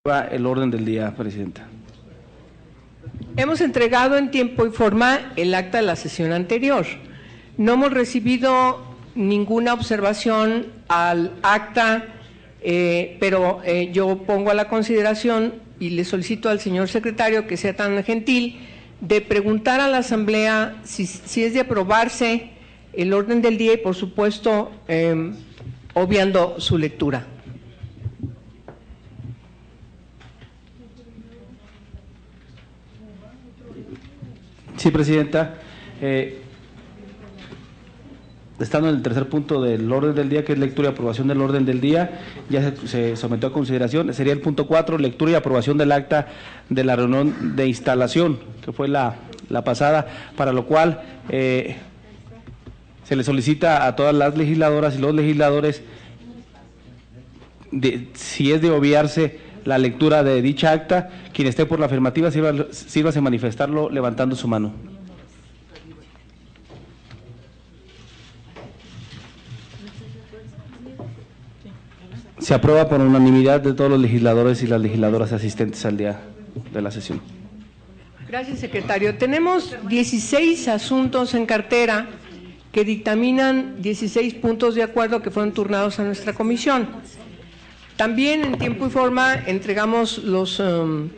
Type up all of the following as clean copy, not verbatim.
El orden del día, Presidenta. Hemos entregado en tiempo y forma el acta de la sesión anterior. No hemos recibido ninguna observación al acta, pero yo pongo a la consideración y le solicito al señor secretario que sea tan gentil de preguntar a la Asamblea si es de aprobarse el orden del día y, por supuesto, obviando su lectura. Sí, Presidenta. Estando en el tercer punto del orden del día, que es lectura y aprobación del orden del día, ya se sometió a consideración. Sería el punto 4, lectura y aprobación del acta de la reunión de instalación, que fue la pasada, para lo cual se le solicita a todas las legisladoras y los legisladores, si es de obviarse la lectura de dicha acta, quien esté por la afirmativa, sírvase manifestarlo levantando su mano. Se aprueba por unanimidad de todos los legisladores y las legisladoras asistentes al día de la sesión. Gracias, secretario. Tenemos 16 asuntos en cartera que dictaminan 16 puntos de acuerdo que fueron turnados a nuestra comisión. También en tiempo y forma entregamos los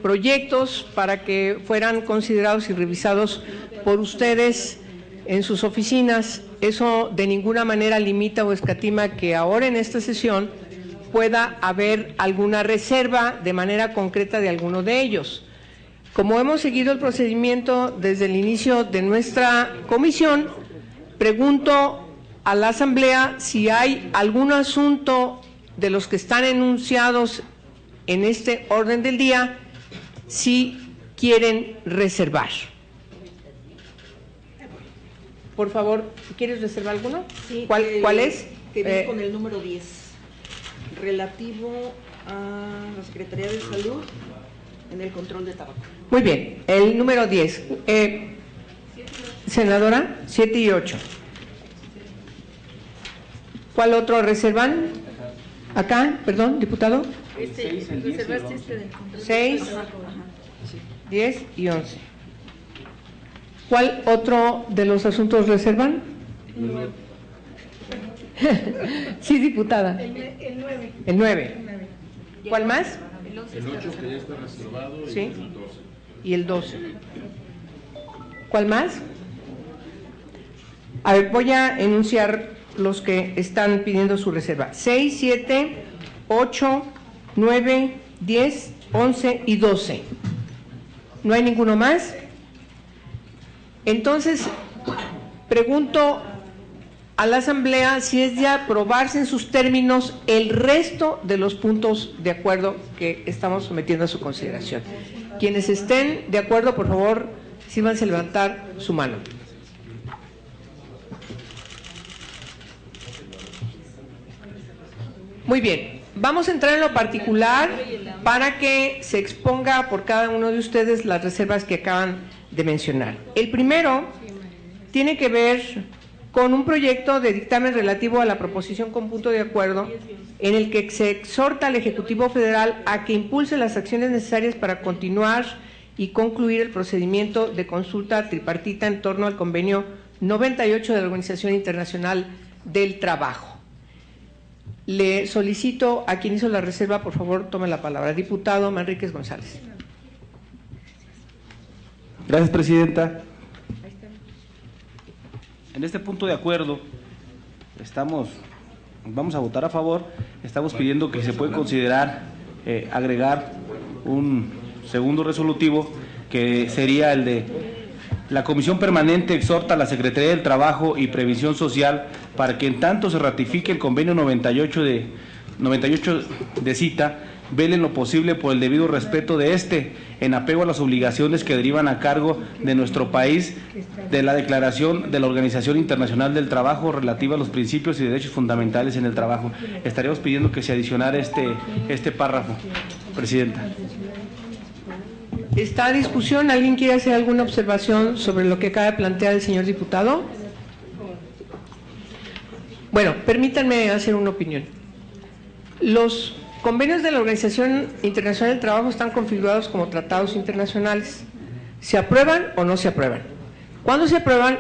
proyectos para que fueran considerados y revisados por ustedes en sus oficinas. Eso de ninguna manera limita o escatima que ahora en esta sesión pueda haber alguna reserva de manera concreta de alguno de ellos. Como hemos seguido el procedimiento desde el inicio de nuestra comisión, pregunto a la Asamblea si hay algún asunto de los que están enunciados en este orden del día, si quieren reservar. Por favor, ¿quieres reservar alguno? Sí. ¿Cuál es? Que viene con el número 10, relativo a la Secretaría de Salud en el control de tabaco. Muy bien, el número 10. Senadora, 7 y 8. ¿Cuál otro reservan? Acá, perdón, diputado. Reservaste este del control. 6, 10 y 11. ¿Cuál otro de los asuntos reservan? Sí, diputada. El 9. El 9. ¿Cuál más? El 11. El 8 que ya está reservado y Sí. el 12. Y el 12. ¿Cuál más? A ver, voy a enunciar los que están pidiendo su reserva. 6, 7, 8, 9, 10, 11 y 12. ¿No hay ninguno más? Entonces, pregunto a la Asamblea si es de aprobarse en sus términos el resto de los puntos de acuerdo que estamos sometiendo a su consideración. Quienes estén de acuerdo, por favor, sírvanse levantar su mano. Muy bien, vamos a entrar en lo particular para que se exponga por cada uno de ustedes las reservas que acaban de mencionar. El primero tiene que ver con un proyecto de dictamen relativo a la proposición con punto de acuerdo en el que se exhorta al Ejecutivo Federal a que impulse las acciones necesarias para continuar y concluir el procedimiento de consulta tripartita en torno al convenio 98 de la Organización Internacional del Trabajo. Le solicito a quien hizo la reserva, por favor, tome la palabra. Diputado Manríquez González. Gracias, Presidenta. En este punto de acuerdo, vamos a votar a favor. Estamos pidiendo que se puede considerar agregar un segundo resolutivo, que sería el de: la Comisión Permanente exhorta a la Secretaría del Trabajo y Previsión Social para que en tanto se ratifique el convenio 98 de cita, velen lo posible por el debido respeto de este, en apego a las obligaciones que derivan a cargo de nuestro país de la Declaración de la Organización Internacional del Trabajo relativa a los principios y derechos fundamentales en el trabajo. Estaríamos pidiendo que se adicionara este párrafo, Presidenta. ¿Está a discusión? ¿Alguien quiere hacer alguna observación sobre lo que acaba de plantear el señor diputado? Bueno, permítanme hacer una opinión. Los convenios de la Organización Internacional del Trabajo están configurados como tratados internacionales. ¿Se aprueban o no se aprueban? Cuando se aprueban,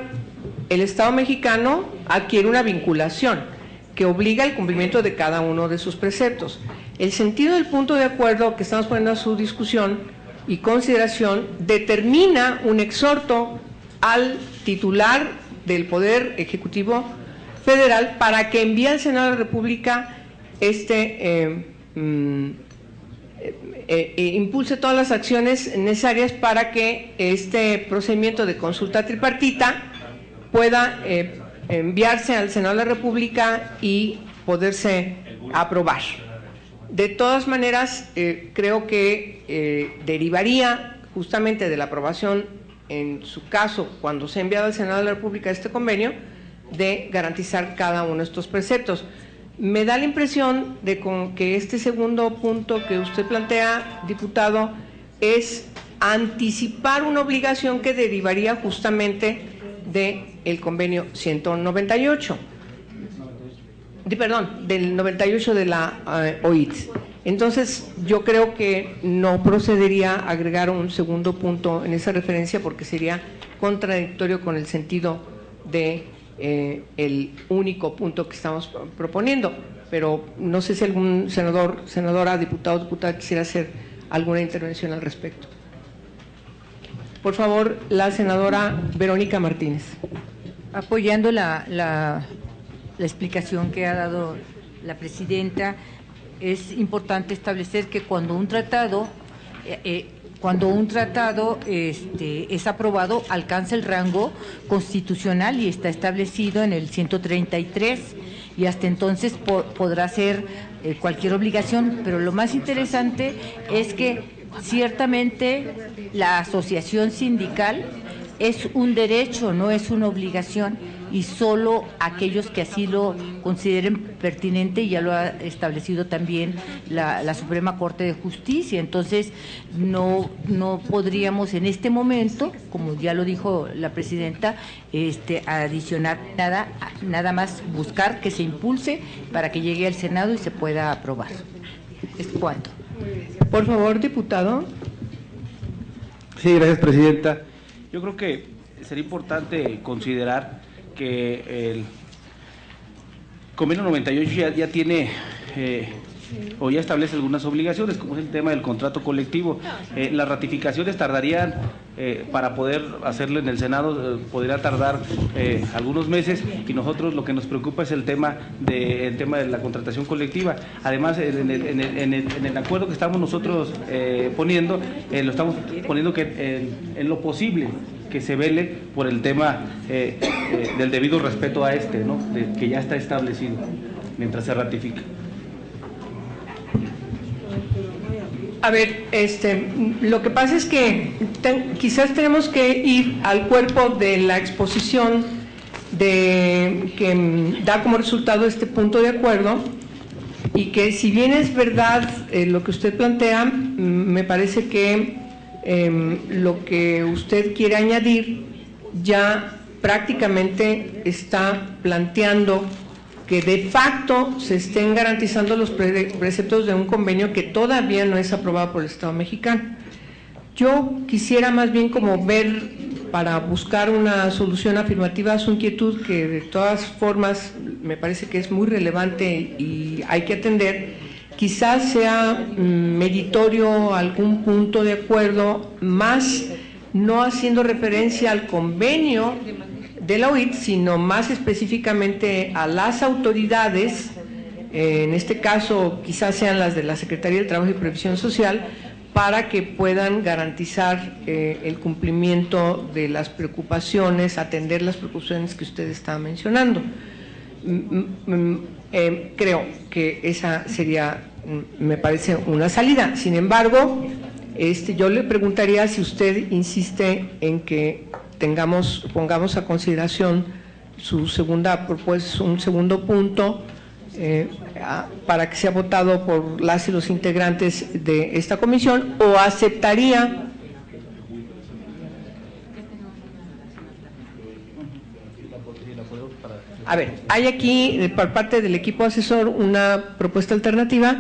el Estado mexicano adquiere una vinculación que obliga al cumplimiento de cada uno de sus preceptos. El sentido del punto de acuerdo que estamos poniendo a su discusión y consideración determina un exhorto al titular del Poder Ejecutivo Federal para que envíe al Senado de la República impulse todas las acciones necesarias para que este procedimiento de consulta tripartita pueda enviarse al Senado de la República y poderse aprobar. De todas maneras, creo que derivaría justamente de la aprobación, en su caso, cuando se ha enviado al Senado de la República este convenio, de garantizar cada uno de estos preceptos. Me da la impresión de que este segundo punto que usted plantea, diputado, es anticipar una obligación que derivaría justamente del convenio 198. Del 98 de la OIT. Entonces, yo creo que no procedería a agregar un segundo punto en esa referencia porque sería contradictorio con el sentido de el único punto que estamos proponiendo. Pero no sé si algún senador, senadora, diputado, diputada quisiera hacer alguna intervención al respecto. Por favor, la senadora Verónica Martínez. Apoyando la explicación que ha dado la presidenta, es importante establecer que cuando un tratado es aprobado, alcanza el rango constitucional y está establecido en el 133, y hasta entonces podrá ser cualquier obligación, pero lo más interesante es que ciertamente la asociación sindical es un derecho, no es una obligación, y solo aquellos que así lo consideren pertinente, y ya lo ha establecido también la Suprema Corte de Justicia. Entonces, no podríamos en este momento, como ya lo dijo la presidenta, adicionar nada más buscar que se impulse para que llegue al Senado y se pueda aprobar. ¿Es cuánto? Por favor, diputado. Sí, gracias, presidenta. Yo creo que sería importante considerar que el convenio 98 ya tiene o ya establece algunas obligaciones, como es el tema del contrato colectivo. Las ratificaciones tardarían, para poder hacerlo en el Senado, podría tardar algunos meses, y nosotros lo que nos preocupa es el tema de la contratación colectiva. Además, en el acuerdo que estamos nosotros poniendo, lo estamos poniendo que en lo posible que se vele por el tema del debido respeto a ¿no? Que ya está establecido mientras se ratifica. A ver, lo que pasa es que quizás tenemos que ir al cuerpo de la exposición que da como resultado este punto de acuerdo, y que, si bien es verdad lo que usted plantea, me parece que lo que usted quiere añadir ya prácticamente está planteando que de facto se estén garantizando los preceptos de un convenio que todavía no es aprobado por el Estado mexicano. Yo quisiera más bien como ver, para buscar una solución afirmativa a su inquietud, que de todas formas me parece que es muy relevante y hay que atender, quizás sea meritorio algún punto de acuerdo, más no haciendo referencia al convenio de la OIT, sino más específicamente a las autoridades, en este caso quizás sean las de la Secretaría del Trabajo y Previsión Social, para que puedan garantizar el cumplimiento de las preocupaciones, atender las preocupaciones que usted estaba mencionando. Creo que esa sería, me parece, una salida. Sin embargo, yo le preguntaría si usted insiste en que pongamos a consideración su segunda propuesta, un segundo punto, para que sea votado por las y los integrantes de esta comisión, o aceptaría hay aquí por parte del equipo asesor una propuesta alternativa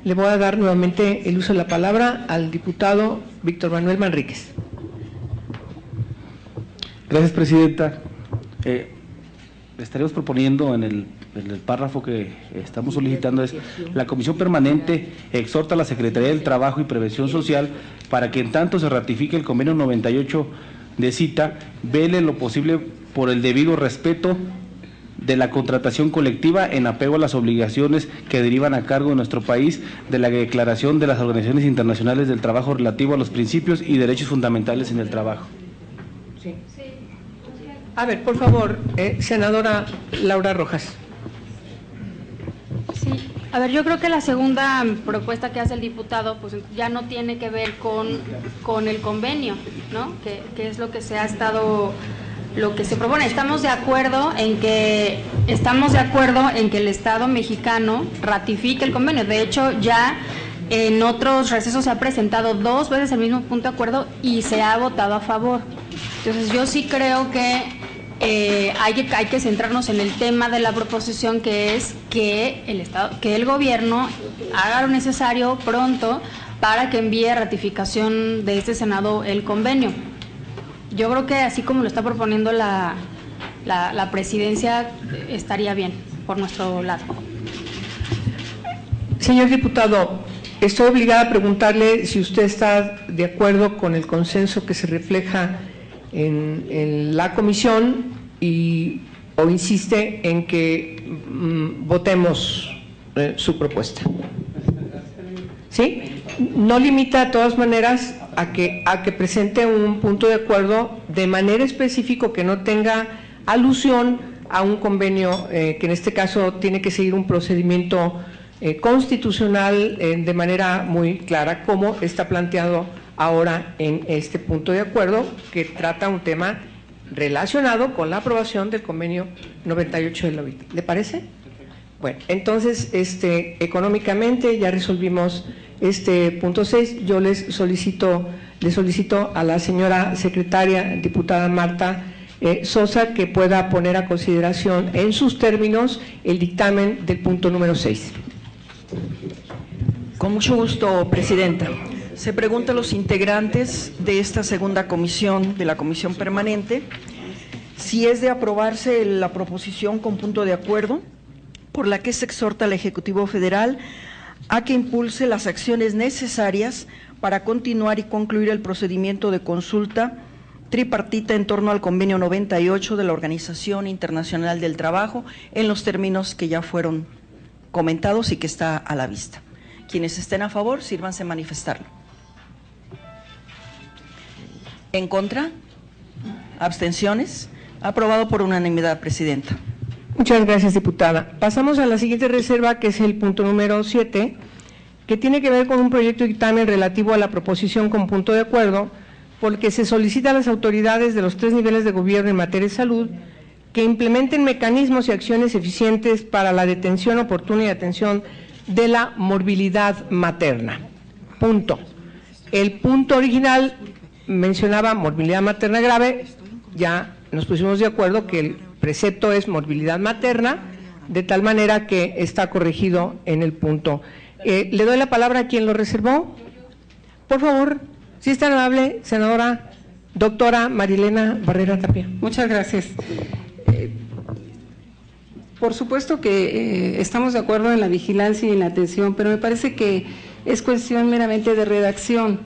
le voy a dar nuevamente el uso de la palabra al diputado Víctor Manuel Manríquez. Gracias, Presidenta. Estaremos proponiendo en el párrafo que estamos solicitando es: la Comisión Permanente exhorta a la Secretaría del Trabajo y Prevención Social para que en tanto se ratifique el convenio 98 de cita, vele lo posible por el debido respeto de la contratación colectiva en apego a las obligaciones que derivan a cargo de nuestro país de la Declaración de las Organizaciones Internacionales del Trabajo relativo a los principios y derechos fundamentales en el trabajo. Sí. A ver, por favor, senadora Laura Rojas. Sí, a ver, yo creo que la segunda propuesta que hace el diputado pues ya no tiene que ver con el convenio, ¿no? Que es lo que se ha estado, lo que se propone. Estamos de acuerdo en que el Estado mexicano ratifique el convenio. De hecho, ya en otros recesos se ha presentado 2 veces el mismo punto de acuerdo y se ha votado a favor. Entonces, yo sí creo que hay que centrarnos en el tema de la proposición, que es que el gobierno haga lo necesario pronto para que envíe ratificación de este Senado el convenio. Yo creo que así como lo está proponiendo la presidencia, estaría bien por nuestro lado. Señor diputado, estoy obligada a preguntarle si usted está de acuerdo con el consenso que se refleja en la comisión o insiste en que votemos su propuesta. ¿Sí? No limita de todas maneras a que presente un punto de acuerdo de manera específica que no tenga alusión a un convenio que en este caso tiene que seguir un procedimiento constitucional de manera muy clara, como está planteado ahora en este punto de acuerdo, que trata un tema relacionado con la aprobación del convenio 98 de la OIT. ¿Le parece? Bueno, entonces, económicamente ya resolvimos este punto 6. Yo le solicito a la señora secretaria, diputada Marta Sosa, que pueda poner a consideración en sus términos el dictamen del punto número 6. Con mucho gusto, Presidenta. Se pregunta a los integrantes de esta segunda comisión, de la Comisión Permanente, si es de aprobarse la proposición con punto de acuerdo por la que se exhorta al Ejecutivo Federal a que impulse las acciones necesarias para continuar y concluir el procedimiento de consulta tripartita en torno al convenio 98 de la Organización Internacional del Trabajo, en los términos que ya fueron comentados y que está a la vista. Quienes estén a favor, sírvanse a manifestarlo. ¿En contra? ¿Abstenciones? Aprobado por unanimidad, Presidenta. Muchas gracias, diputada. Pasamos a la siguiente reserva, que es el punto número 7, que tiene que ver con un proyecto de dictamen relativo a la proposición con punto de acuerdo, por el que se solicita a las autoridades de los 3 niveles de gobierno en materia de salud que implementen mecanismos y acciones eficientes para la detención oportuna y atención de la morbilidad materna. Punto. El punto original mencionaba morbilidad materna grave, ya nos pusimos de acuerdo que el precepto es morbilidad materna, de tal manera que está corregido en el punto. Le doy la palabra a quien lo reservó. Por favor, si es tan amable, senadora doctora Marilena Barrera Tapia. Muchas gracias. Por supuesto que estamos de acuerdo en la vigilancia y en la atención, pero me parece que es cuestión meramente de redacción.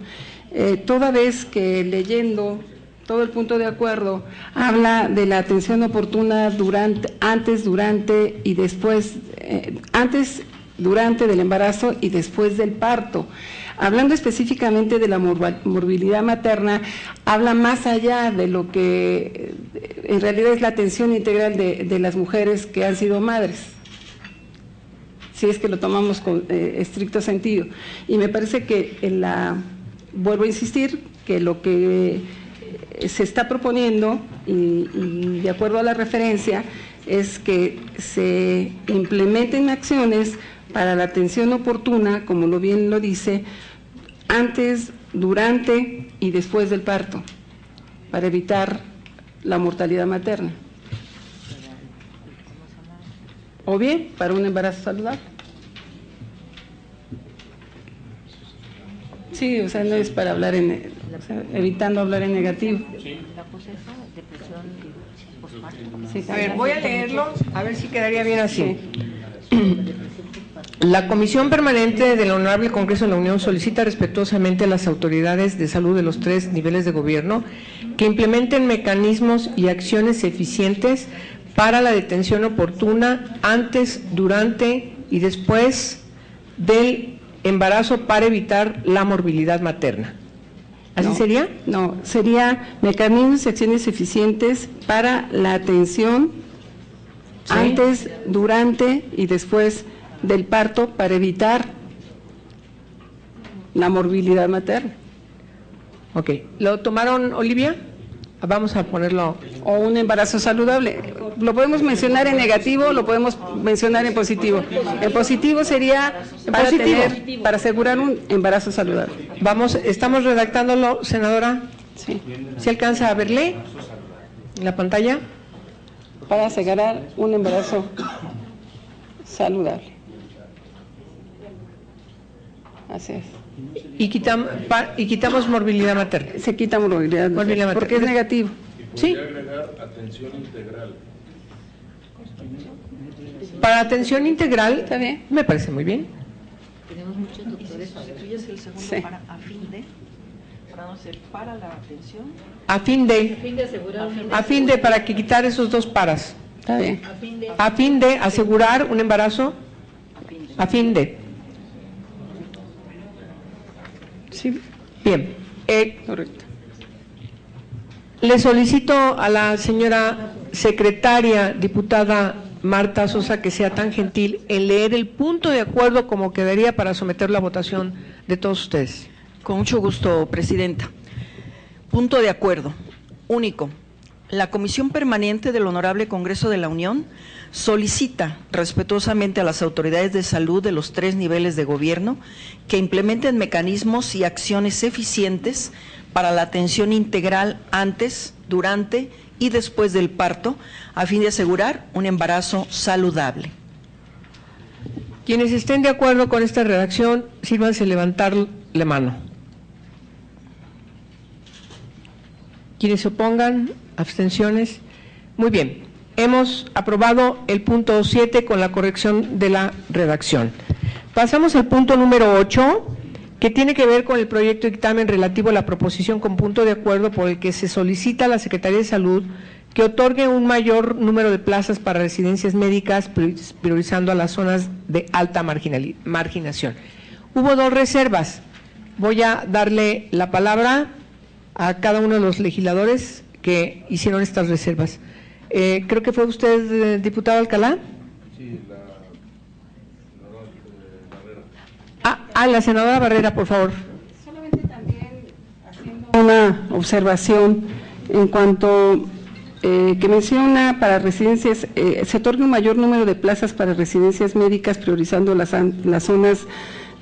Toda vez que leyendo todo el punto de acuerdo habla de la atención oportuna antes, durante y después, antes, durante del embarazo y después del parto. Hablando específicamente de la morbilidad materna, habla más allá de lo que en realidad es la atención integral de las mujeres que han sido madres, si es que lo tomamos con estricto sentido. Y me parece que vuelvo a insistir que lo que se está proponiendo, y de acuerdo a la referencia, es que se implementen acciones para la atención oportuna, como bien lo dice, antes, durante y después del parto, para evitar la mortalidad materna. O bien, para un embarazo saludable. Sí, o sea, no es para hablar evitando hablar en negativo. Sí, A ver, voy a leerlo, a ver si quedaría bien así. La Comisión Permanente del Honorable Congreso de la Unión solicita respetuosamente a las autoridades de salud de los 3 niveles de gobierno que implementen mecanismos y acciones eficientes para la detención oportuna antes, durante y después del embarazo para evitar la morbilidad materna. ¿Así No, sería? No, sería mecanismos y acciones eficientes para la atención Sí. antes, durante y después del parto para evitar la morbilidad materna. Ok. ¿Lo tomaron, Olivia? Vamos a ponerlo. O un embarazo saludable. Lo podemos mencionar en negativo, lo podemos mencionar en positivo. En positivo sería para asegurar un embarazo saludable. Vamos, estamos redactándolo, senadora. Sí. ¿Se alcanza a verle en la pantalla? Para asegurar un embarazo saludable. Así es. Y quitamos morbilidad materna. Se quita morbilidad Morbilidad porque es materna. negativo. ¿Sí? Atención integral. Para atención integral, ¿Está bien? me parece muy bien. Sí. Para la atención. A fin de, para que quitar esos dos paras. Está bien. A fin de asegurar un embarazo. A fin de. Sí, Bien. correcto. Le solicito a la señora secretaria, diputada Marta Sosa, que sea tan gentil en leer el punto de acuerdo como quedaría para someterlo a votación de todos ustedes. Con mucho gusto, Presidenta. Punto de acuerdo. Único. La Comisión Permanente del Honorable Congreso de la Unión solicita respetuosamente a las autoridades de salud de los 3 niveles de gobierno que implementen mecanismos y acciones eficientes para la atención integral antes, durante y después del parto, a fin de asegurar un embarazo saludable. Quienes estén de acuerdo con esta redacción, sírvanse levantar la mano. Quienes se opongan, abstenciones. Muy bien, hemos aprobado el punto 7 con la corrección de la redacción. Pasamos al punto número 8, que tiene que ver con el proyecto de dictamen relativo a la proposición con punto de acuerdo por el que se solicita a la Secretaría de Salud que otorgue un mayor número de plazas para residencias médicas, priorizando a las zonas de alta marginación. Hubo 2 reservas. Voy a darle la palabra a cada uno de los legisladores que hicieron estas reservas. Creo que fue usted, diputado Alcalá. Sí, La senadora Barrera, por favor. Solamente también haciendo una observación en cuanto que menciona para residencias, se otorga un mayor número de plazas para residencias médicas priorizando las zonas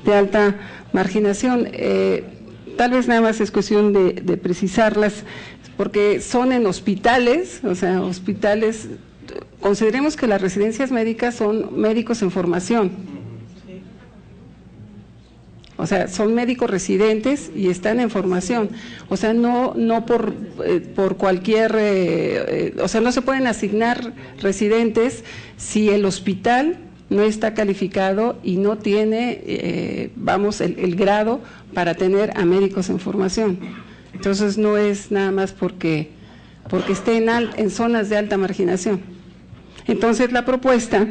de alta marginación. Tal vez nada más es cuestión de precisarlas, porque son en hospitales, o sea, hospitales, consideremos que las residencias médicas son médicos en formación. O sea, son médicos residentes y están en formación. O sea, no por cualquier, o sea, no se pueden asignar residentes si el hospital no está calificado y no tiene, el grado para tener a médicos en formación. Entonces, no es nada más porque esté en zonas de alta marginación. Entonces, la propuesta,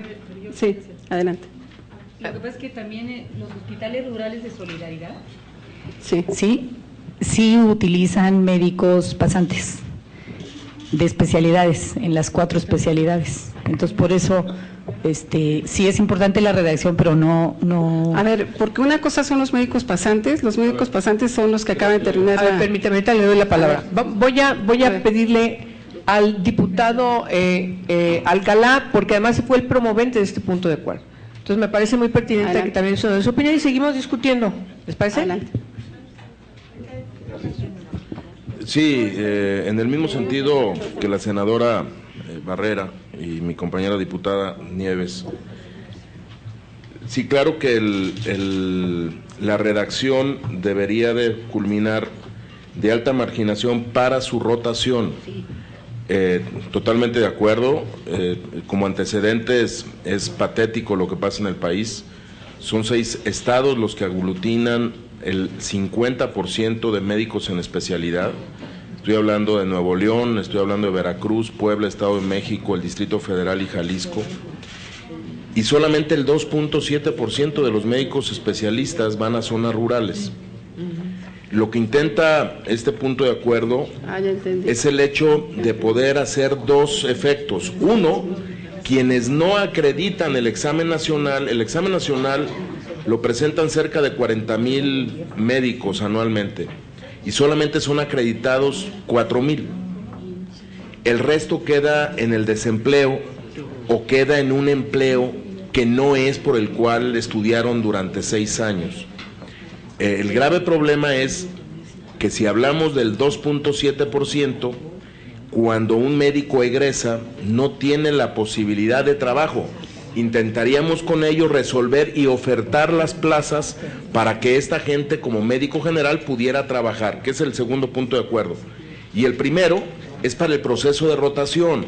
sí, adelante. Lo que pasa es que también los hospitales rurales de solidaridad Sí. sí utilizan médicos pasantes de especialidades, en las 4 especialidades. Entonces, por eso sí es importante la redacción, pero no. A ver, porque una cosa son los médicos pasantes son los que acaban de terminar. A ver, permítame, ahorita le doy la palabra. Voy a pedirle al diputado Alcalá, porque además fue el promovente de este punto de acuerdo. Entonces me parece muy pertinente Adelante. que también se dé su opinión y seguimos discutiendo. ¿Les parece? Adelante. Sí, en el mismo sentido que la senadora Barrera y mi compañera diputada Nieves, Sí, claro que la redacción debería de culminar de alta marginación para su rotación. Totalmente de acuerdo. Como antecedentes es patético lo que pasa en el país. Son 6 estados los que aglutinan el 50% de médicos en especialidad. Estoy hablando de Nuevo León, estoy hablando de Veracruz, Puebla, Estado de México, el Distrito Federal y Jalisco. Y solamente el 2.7% de los médicos especialistas van a zonas rurales. Lo que intenta este punto de acuerdo es el hecho de poder hacer 2 efectos. Uno, quienes no acreditan el examen nacional lo presentan cerca de 40,000 médicos anualmente y solamente son acreditados 4,000. El resto queda en el desempleo o queda en un empleo que no es por el cual estudiaron durante 6 años. El grave problema es que si hablamos del 2.7%, cuando un médico egresa no tiene la posibilidad de trabajo. Intentaríamos con ello resolver y ofertar las plazas para que esta gente como médico general pudiera trabajar, que es el segundo punto de acuerdo. Y el primero es para el proceso de rotación.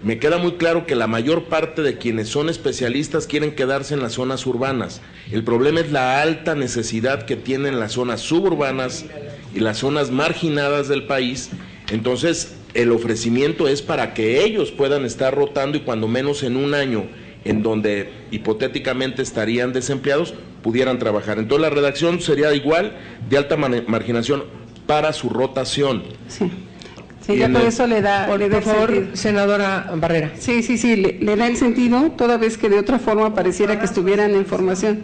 Me queda muy claro que la mayor parte de quienes son especialistas quieren quedarse en las zonas urbanas. El problema es la alta necesidad que tienen las zonas suburbanas y las zonas marginadas del país. Entonces, el ofrecimiento es para que ellos puedan estar rotando y cuando menos en un año en donde hipotéticamente estarían desempleados, pudieran trabajar. Entonces la redacción sería igual, de alta marginación para su rotación. Sí, sí, ya por eso le da, por favor, sentido. Senadora Barrera. Sí, le da el sentido, toda vez que de otra forma pareciera que estuvieran en formación.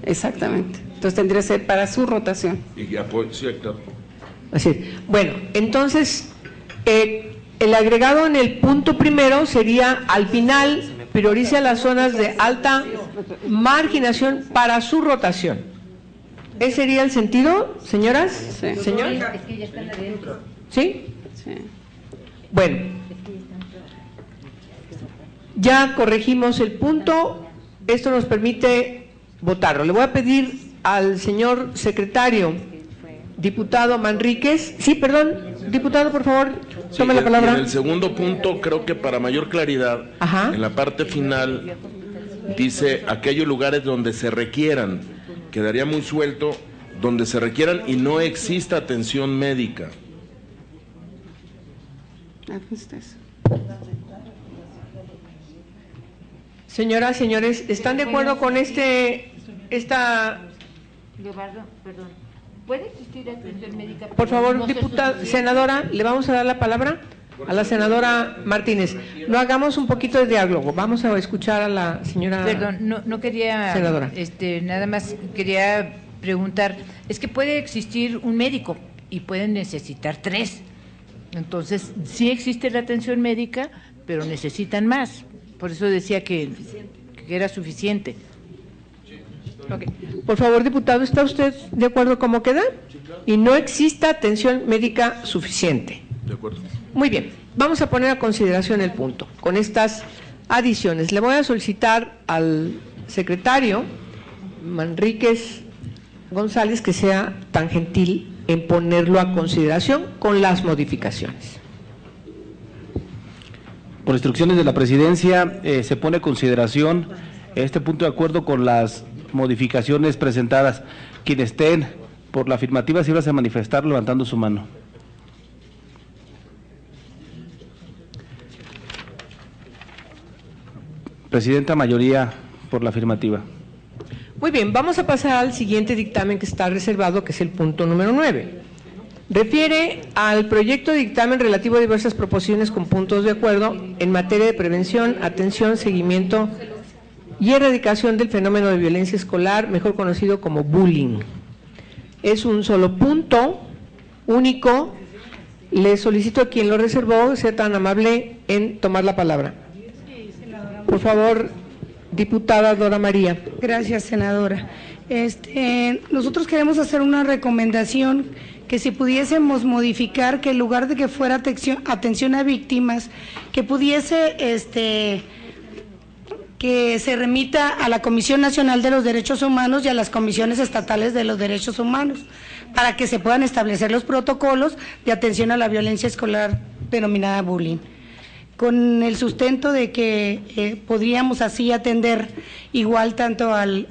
Exactamente. Entonces tendría que ser para su rotación. Y apoyo, sí, claro. Así. Bueno, entonces, el agregado en el punto primero sería, al final, priorice a las zonas de alta marginación para su rotación. ¿Ese sería el sentido, señoras? Sí. ¿Señor? Es que ya están adentro. ¿Sí? Sí. Bueno, ya corregimos el punto, esto nos permite votarlo. Le voy a pedir al señor secretario, diputado Manríquez, sí, perdón, diputado, por favor, tome la palabra. En el segundo punto, creo que para mayor claridad, Ajá. en la parte final, dice aquellos lugares donde se requieran, quedaría muy suelto, donde se requieran y no exista atención médica. Señoras, señores, ¿están de acuerdo con esta? Leobardo, perdón. ¿Puede existir atención médica? Por favor, no ser diputada, suficiente? senadora, le vamos a dar la palabra a la senadora Martínez. No hagamos un poquito de diálogo, vamos a escuchar a la señora. Perdón, no quería, senadora. Nada más quería preguntar, es que puede existir un médico y pueden necesitar 3. Entonces, sí existe la atención médica, pero necesitan más. Por eso decía que era suficiente. Okay. Por favor, diputado, ¿está usted de acuerdo cómo queda? Y no exista atención médica suficiente. De acuerdo. Muy bien, vamos a poner a consideración el punto con estas adiciones. Le voy a solicitar al secretario Manríquez González que sea tan gentil en ponerlo a consideración con las modificaciones. Por instrucciones de la presidencia, se pone a consideración este punto de acuerdo con las modificaciones presentadas. Quienes estén por la afirmativa, sírvase a manifestar levantando su mano. Presidenta, mayoría por la afirmativa. Muy bien, vamos a pasar al siguiente dictamen que está reservado, que es el punto número 9. Refiere al proyecto de dictamen relativo a diversas proposiciones con puntos de acuerdo en materia de prevención, atención, seguimiento y erradicación del fenómeno de violencia escolar, mejor conocido como bullying. Es un solo punto, único. Le solicito a quien lo reservó sea tan amable en tomar la palabra. Por favor, diputada Dora María. Gracias, senadora. Nosotros queremos hacer una recomendación que si pudiésemos modificar que en lugar de que fuera atención a víctimas, que pudiese que se remita a la Comisión Nacional de los Derechos Humanos y a las comisiones estatales de los derechos humanos, para que se puedan establecer los protocolos de atención a la violencia escolar denominada bullying, con el sustento de que podríamos así atender igual tanto al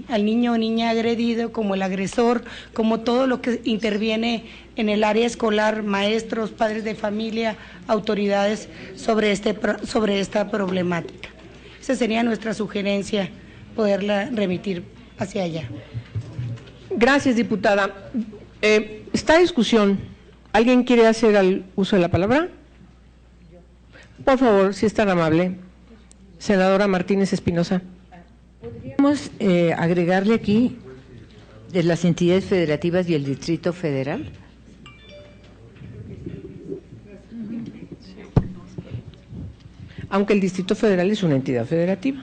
niño o niña agredido como el agresor, como todo lo que interviene en el área escolar, maestros, padres de familia, autoridades sobre esta problemática. Esa sería nuestra sugerencia, poderla remitir hacia allá. Gracias, diputada. Esta discusión, ¿alguien quiere hacer el uso de la palabra? Por favor, si es tan amable. Senadora Martínez Espinosa. ¿Podríamos agregarle aquí de las entidades federativas y el Distrito Federal? Aunque el Distrito Federal es una entidad federativa,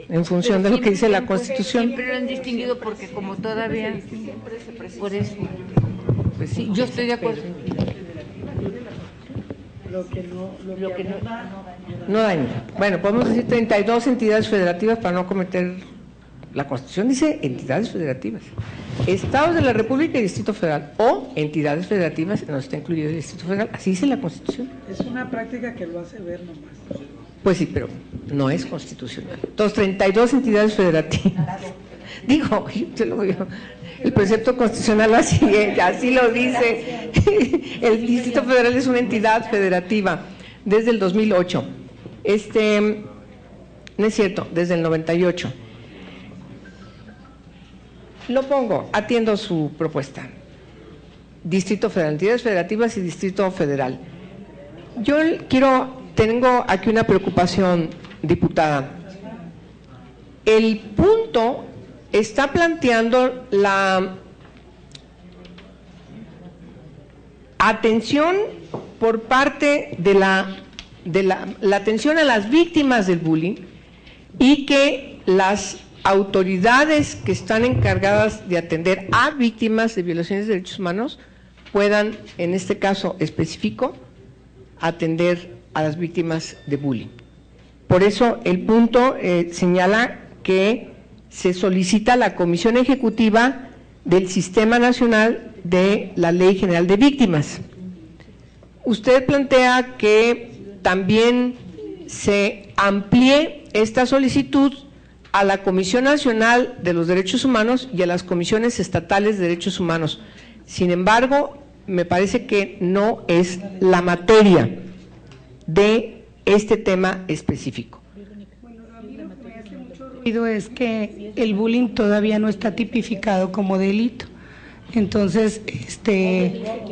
en función de lo que dice la Constitución. Siempre lo han distinguido porque como todavía... Por eso. Pues sí, yo estoy de acuerdo. No daña. Bueno, podemos decir 32 entidades federativas para no cometer... La Constitución dice entidades federativas. Estados de la República y Distrito Federal, o entidades federativas, no está incluido el Distrito Federal, así dice la Constitución. Es una práctica que lo hace ver nomás. Pues sí, pero no es constitucional. Entonces, 32 entidades federativas. Digo, el precepto constitucional así lo dice. El Distrito Federal es una entidad federativa desde el 2008. No es cierto, desde el 98. Lo pongo, atiendo su propuesta. Distrito Federal, entidades federativas y Distrito Federal. Yo tengo aquí una preocupación, diputada. El punto está planteando la atención por parte de la atención a las víctimas del bullying y que las autoridades que están encargadas de atender a víctimas de violaciones de derechos humanos puedan, en este caso específico, atender a las víctimas de bullying. Por eso el punto señala que se solicita la Comisión Ejecutiva del Sistema Nacional de la Ley General de Víctimas. Usted plantea que también se amplíe esta solicitud a la Comisión Nacional de los Derechos Humanos y a las comisiones estatales de derechos humanos. Sin embargo, me parece que no es la materia de este tema específico. Bueno, a mí lo que me hace mucho ruido es que el bullying todavía no está tipificado como delito. Entonces,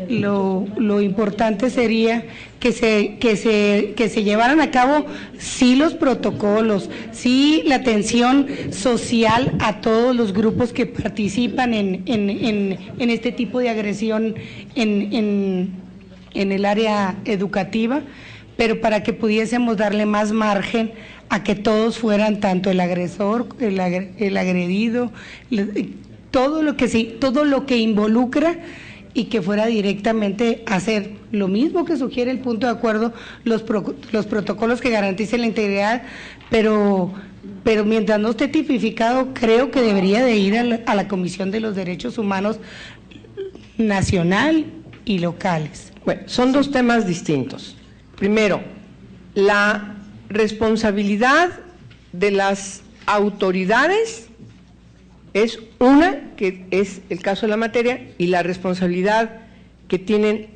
lo importante sería que se llevaran a cabo sí los protocolos, sí la atención social a todos los grupos que participan en este tipo de agresión en el área educativa, pero para que pudiésemos darle más margen a que todos fueran, tanto el agresor, el agredido, todo lo que involucra, y que fuera directamente a hacer lo mismo que sugiere el punto de acuerdo, los protocolos que garanticen la integridad, pero mientras no esté tipificado, creo que debería de ir a la Comisión de los Derechos Humanos nacional y locales. Bueno, son dos temas distintos. Primero, la responsabilidad de las autoridades es una, que es el caso de la materia, y la responsabilidad que tienen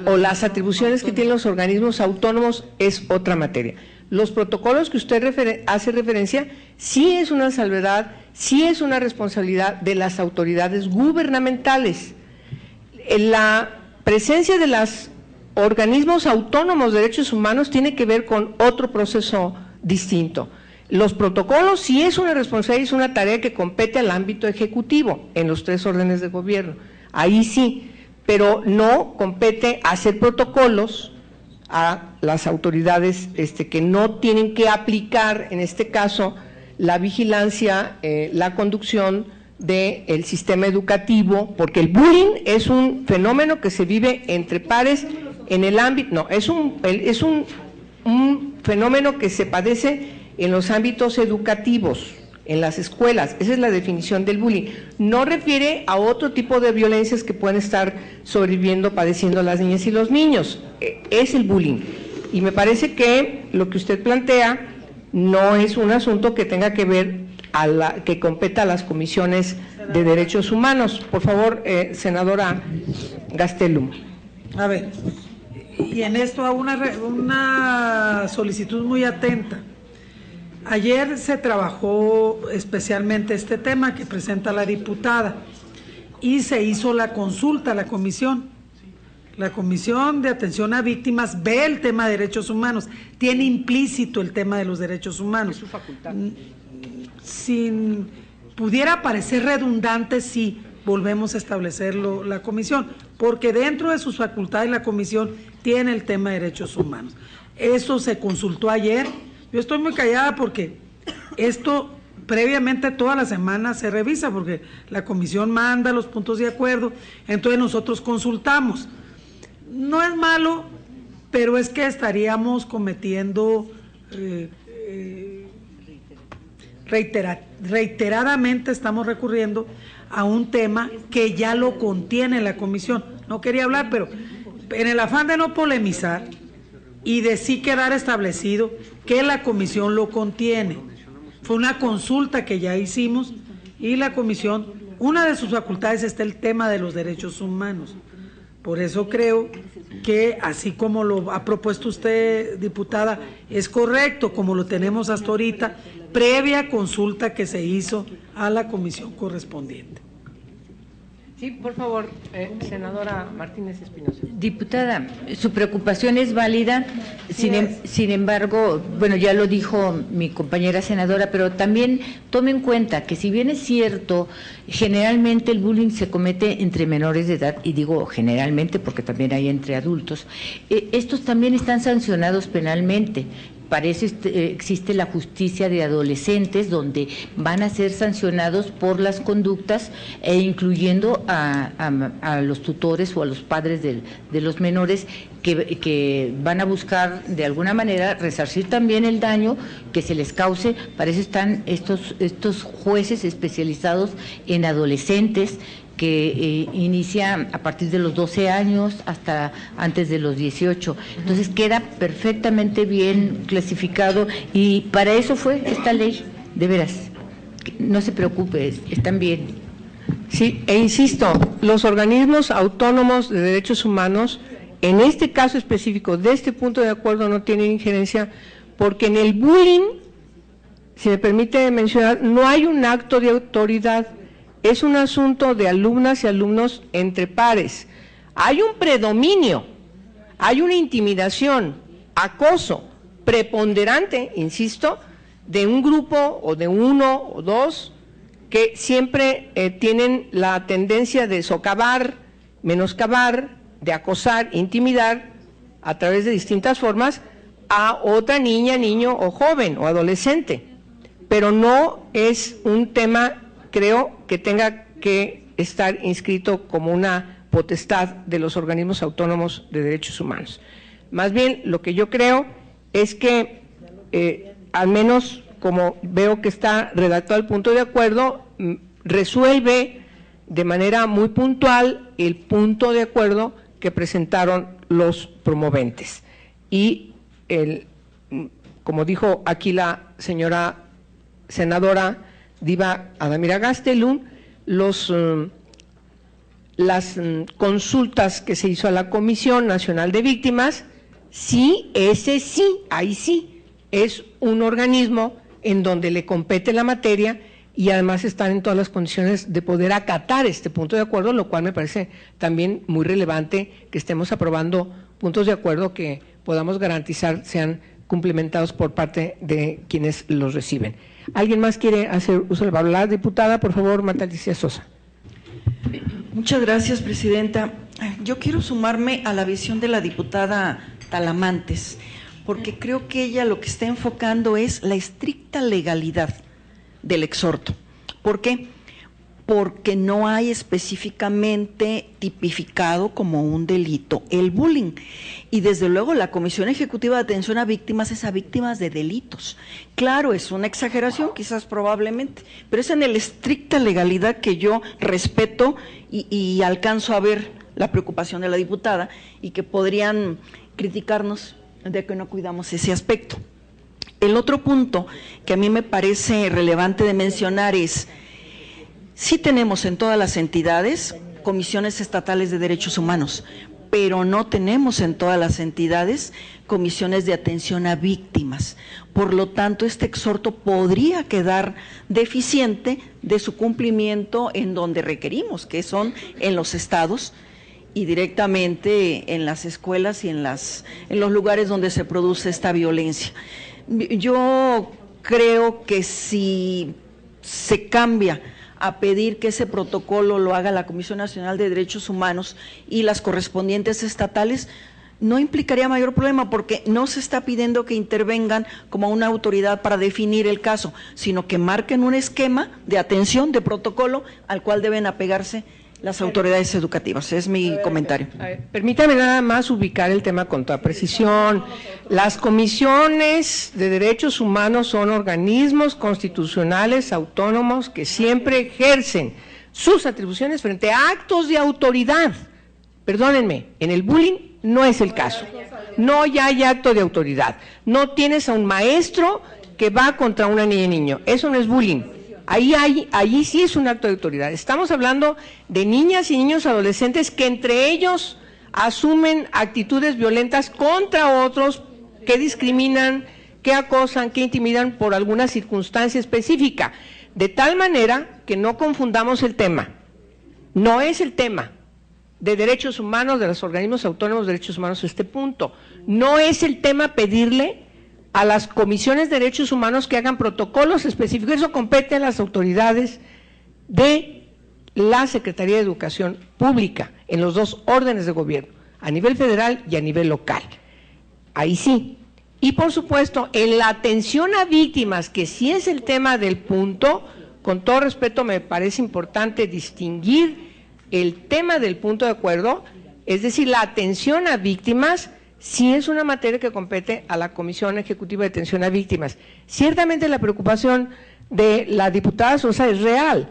o las atribuciones que tienen los organismos autónomos es otra materia. Los protocolos que usted hace referencia sí es una salvedad, sí es una responsabilidad de las autoridades gubernamentales. La presencia de los organismos autónomos de derechos humanos tiene que ver con otro proceso distinto. Los protocolos sí es una responsabilidad, es una tarea que compete al ámbito ejecutivo en los 3 órdenes de gobierno, ahí sí, pero no compete hacer protocolos a las autoridades que no tienen que aplicar, en este caso, la vigilancia, la conducción del sistema educativo, porque el bullying es un fenómeno que se vive entre pares en el ámbito, no, es un fenómeno que se padece en los ámbitos educativos, en las escuelas. Esa es la definición del bullying. No refiere a otro tipo de violencias que pueden estar sobreviviendo, padeciendo las niñas y los niños. Es el bullying. Y me parece que lo que usted plantea no es un asunto que tenga que ver que competa a las comisiones de derechos humanos. Por favor, senadora Gastelum. A ver, y en esto hago una solicitud muy atenta. Ayer se trabajó especialmente este tema que presenta la diputada y se hizo la consulta a la comisión. La Comisión de Atención a Víctimas ve el tema de derechos humanos, tiene implícito el tema de los derechos humanos. Es su facultad. Pudiera parecer redundante si volvemos a establecerlo la comisión, porque dentro de sus facultades la comisión tiene el tema de derechos humanos. Eso se consultó ayer. Yo estoy muy callada porque esto previamente toda la semana se revisa, porque la comisión manda los puntos de acuerdo, entonces nosotros consultamos. No es malo, pero es que estaríamos cometiendo reiteradamente estamos recurriendo a un tema que ya lo contiene la comisión. No quería hablar, pero en el afán de no polemizar y de sí quedar establecido que la comisión lo contiene. Fue una consulta que ya hicimos y la comisión, una de sus facultades está el tema de los derechos humanos. Por eso creo que, así como lo ha propuesto usted, diputada, es correcto, como lo tenemos hasta ahorita, previa consulta que se hizo a la comisión correspondiente. Sí, por favor, senadora Martínez Espinosa. Diputada, su preocupación es válida, sin embargo, bueno, ya lo dijo mi compañera senadora, pero también tome en cuenta que si bien es cierto, generalmente el bullying se comete entre menores de edad, y digo generalmente porque también hay entre adultos, estos también están sancionados penalmente. Existe la justicia de adolescentes donde van a ser sancionados por las conductas incluyendo a los tutores o a los padres de los menores que van a buscar de alguna manera resarcir también el daño que se les cause. Para eso están estos jueces especializados en adolescentes que inicia a partir de los 12 años hasta antes de los 18. Entonces queda perfectamente bien clasificado y para eso fue esta ley, de veras. No se preocupe, están bien. Sí, e insisto, los organismos autónomos de derechos humanos, en este caso específico, de este punto de acuerdo, no tienen injerencia, porque en el bullying, si me permite mencionar, no hay un acto de autoridad. Es un asunto de alumnas y alumnos entre pares. Hay un predominio, hay una intimidación, acoso preponderante, insisto, de un grupo o de uno o dos que siempre tienen la tendencia de socavar, menoscabar, de acosar, intimidar a través de distintas formas a otra niña, niño o joven o adolescente. Pero no es un tema, creo, que tenga que estar inscrito como una potestad de los organismos autónomos de derechos humanos. Más bien, lo que yo creo es que, al menos como veo que está redactado el punto de acuerdo, resuelve de manera muy puntual el punto de acuerdo que presentaron los promoventes. Y, como dijo aquí la señora senadora Diva Adamira Gastelum, las consultas que se hizo a la Comisión Nacional de Víctimas, sí, ahí sí, es un organismo en donde le compete la materia y además están en todas las condiciones de poder acatar este punto de acuerdo, lo cual me parece también muy relevante que estemos aprobando puntos de acuerdo que podamos garantizar sean cumplimentados por parte de quienes los reciben. ¿Alguien más quiere hacer uso de la palabra? Diputada, por favor, Marta Alicia Sosa. Muchas gracias, presidenta. Yo quiero sumarme a la visión de la diputada Talamantes, porque creo que ella lo que está enfocando es la estricta legalidad del exhorto. ¿Por qué? porque no hay específicamente tipificado como un delito el bullying. Y desde luego la Comisión Ejecutiva de Atención a Víctimas es a víctimas de delitos. Claro, es una exageración, quizás probablemente, pero es en la estricta legalidad que yo respeto y alcanzo a ver la preocupación de la diputada y que podrían criticarnos de que no cuidamos ese aspecto. El otro punto que a mí me parece relevante de mencionar es, sí tenemos en todas las entidades comisiones estatales de derechos humanos, pero no tenemos en todas las entidades comisiones de atención a víctimas. Por lo tanto, este exhorto podría quedar deficiente de su cumplimiento en donde requerimos, que son en los estados y directamente en las escuelas y en los lugares donde se produce esta violencia. Yo creo que si se cambia a pedir que ese protocolo lo haga la Comisión Nacional de Derechos Humanos y las correspondientes estatales, no implicaría mayor problema, porque no se está pidiendo que intervengan como una autoridad para definir el caso, sino que marquen un esquema de atención, de protocolo, al cual deben apegarse las autoridades educativas. Es mi comentario. Permítame nada más ubicar el tema con toda precisión. Las comisiones de derechos humanos son organismos constitucionales autónomos que siempre ejercen sus atribuciones frente a actos de autoridad. Perdónenme, en el bullying no es el caso. No ya hay acto de autoridad. No tienes a un maestro que va contra una niña y niño. Eso no es bullying. Allí sí es un acto de autoridad. Estamos hablando de niñas y niños adolescentes que entre ellos asumen actitudes violentas contra otros, que discriminan, que acosan, que intimidan por alguna circunstancia específica, de tal manera que no confundamos el tema. No es el tema de derechos humanos, de los organismos autónomos de derechos humanos, este punto. No es el tema pedirle a las comisiones de derechos humanos que hagan protocolos específicos. Eso compete a las autoridades de la Secretaría de Educación Pública, en los dos órdenes de gobierno, a nivel federal y a nivel local. Ahí sí. Y por supuesto, en la atención a víctimas, que sí es el tema del punto, con todo respeto me parece importante distinguir el tema del punto de acuerdo, es decir, la atención a víctimas sí es una materia que compete a la Comisión Ejecutiva de Atención a Víctimas. Ciertamente la preocupación de la diputada Sosa es real.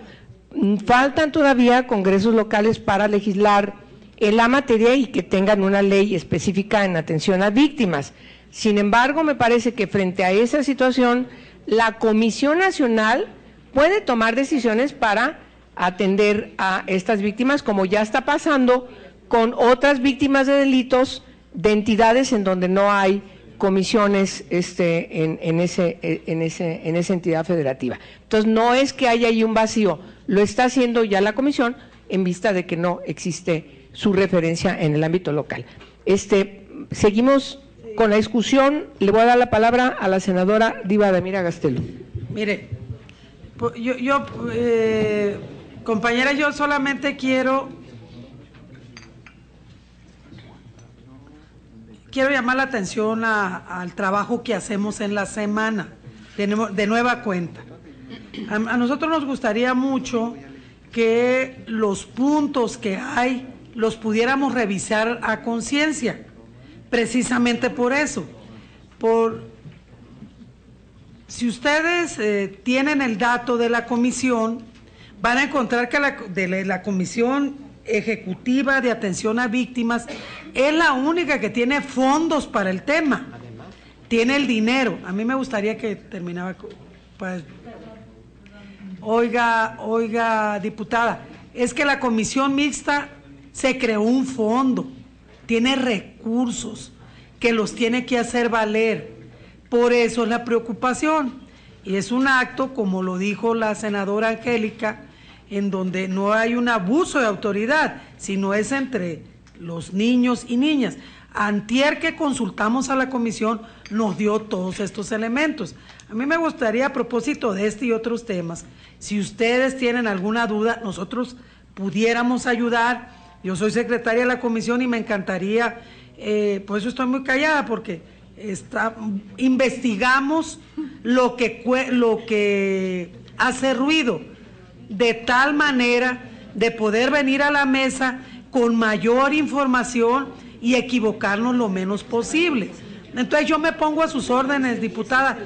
Faltan todavía congresos locales para legislar en la materia y que tengan una ley específica en atención a víctimas. Sin embargo, me parece que frente a esa situación, la Comisión Nacional puede tomar decisiones para atender a estas víctimas, como ya está pasando con otras víctimas de delitos de entidades en donde no hay comisiones en esa entidad federativa. Entonces, no es que haya ahí un vacío, lo está haciendo ya la comisión en vista de que no existe su referencia en el ámbito local. Seguimos con la discusión. Le voy a dar la palabra a la senadora Diva Damira Gastelo. Mire, compañera, yo solamente quiero llamar la atención al trabajo que hacemos en la semana, de nueva cuenta. A nosotros nos gustaría mucho que los puntos que hay los pudiéramos revisar a conciencia, precisamente por eso. Si ustedes tienen el dato de la comisión, van a encontrar que la Comisión Ejecutiva de Atención a Víctimas es la única que tiene fondos para el tema, tiene el dinero. A mí me gustaría que terminara, pues, oiga, diputada, es que la comisión mixta se creó un fondo, tiene recursos que los tiene que hacer valer, por eso es la preocupación, y es un acto, como lo dijo la senadora Angélica, en donde no hay un abuso de autoridad, sino es entre los niños y niñas. Antier que consultamos a la comisión nos dio todos estos elementos. A mí me gustaría, a propósito de este y otros temas, si ustedes tienen alguna duda, nosotros pudiéramos ayudar. Yo soy secretaria de la comisión y me encantaría, por eso estoy muy callada, porque investigamos lo que hace ruido. de tal manera de poder venir a la mesa con mayor información y equivocarnos lo menos posible. Entonces yo me pongo a sus órdenes, diputada,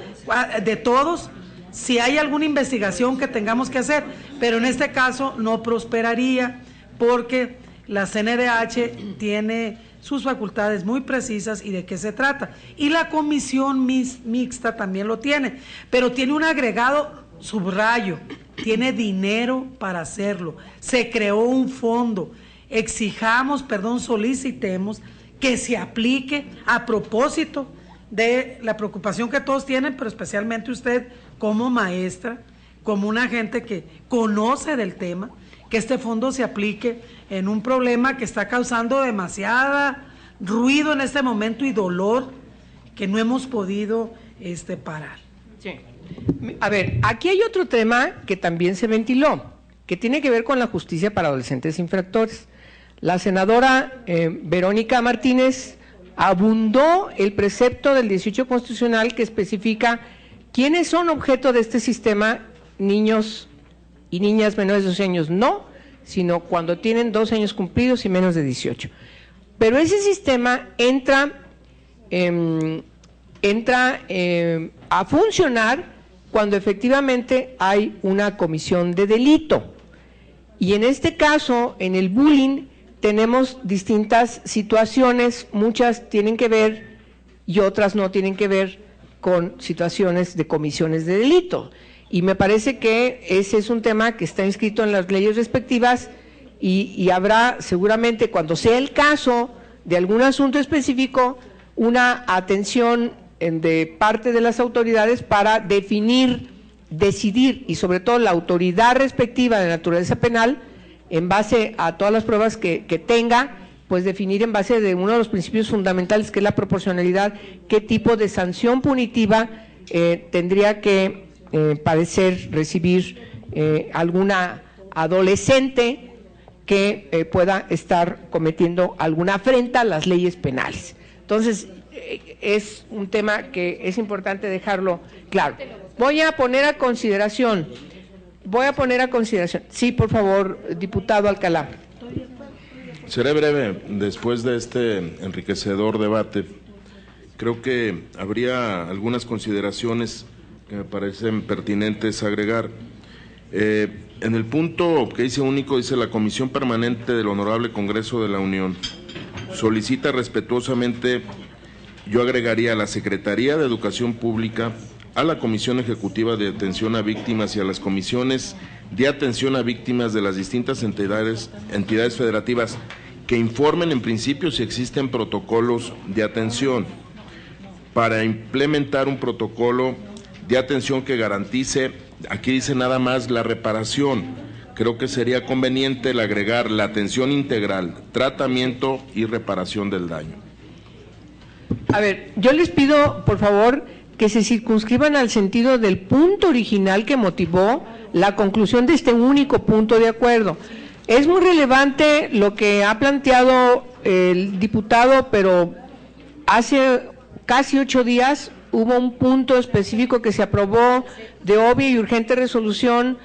de todos, si hay alguna investigación que tengamos que hacer, pero en este caso no prosperaría porque la CNDH tiene sus facultades muy precisas y de qué se trata. Y la comisión mixta también lo tiene, pero tiene un agregado, subrayo, tiene dinero para hacerlo. Se creó un fondo. Solicitemos que se aplique a propósito de la preocupación que todos tienen, pero especialmente usted como maestra, como una gente que conoce del tema, que este fondo se aplique en un problema que está causando demasiada ruido en este momento y dolor que no hemos podido parar. Sí. A ver, aquí hay otro tema que también se ventiló, que tiene que ver con la justicia para adolescentes infractores. La senadora Verónica Martínez abundó el precepto del 18 constitucional que especifica quiénes son objeto de este sistema, niños y niñas menores de 12 años no, sino cuando tienen 12 años cumplidos y menos de 18. Pero ese sistema entra a funcionar cuando efectivamente hay una comisión de delito. Y en este caso, en el bullying, tenemos distintas situaciones, muchas tienen que ver y otras no tienen que ver con situaciones de comisiones de delito. Y me parece que ese es un tema que está inscrito en las leyes respectivas y habrá seguramente, cuando sea el caso de algún asunto específico, una atención de parte de las autoridades para definir, decidir, y sobre todo la autoridad respectiva de naturaleza penal, en base a todas las pruebas que tenga, pues definir en base de uno de los principios fundamentales, que es la proporcionalidad, qué tipo de sanción punitiva tendría que recibir alguna adolescente que pueda estar cometiendo alguna afrenta a las leyes penales. Entonces, es un tema que es importante dejarlo claro. Voy a poner a consideración. Sí, por favor, diputado Alcalá. Seré breve. Después de este enriquecedor debate, creo que habría algunas consideraciones que me parecen pertinentes agregar. En el punto que dice único, dice: la Comisión Permanente del Honorable Congreso de la Unión solicita respetuosamente, yo agregaría, a la Secretaría de Educación Pública, a la Comisión Ejecutiva de Atención a Víctimas y a las comisiones de atención a víctimas de las distintas entidades federativas que informen en principio si existen protocolos de atención para implementar un protocolo de atención que garantice, aquí dice nada más, la reparación. Creo que sería conveniente el agregar la atención integral, tratamiento y reparación del daño. A ver, yo les pido, por favor, que se circunscriban al sentido del punto original que motivó la conclusión de este único punto de acuerdo. Es muy relevante lo que ha planteado el diputado, pero hace casi 8 días hubo un punto específico que se aprobó de obvia y urgente resolución,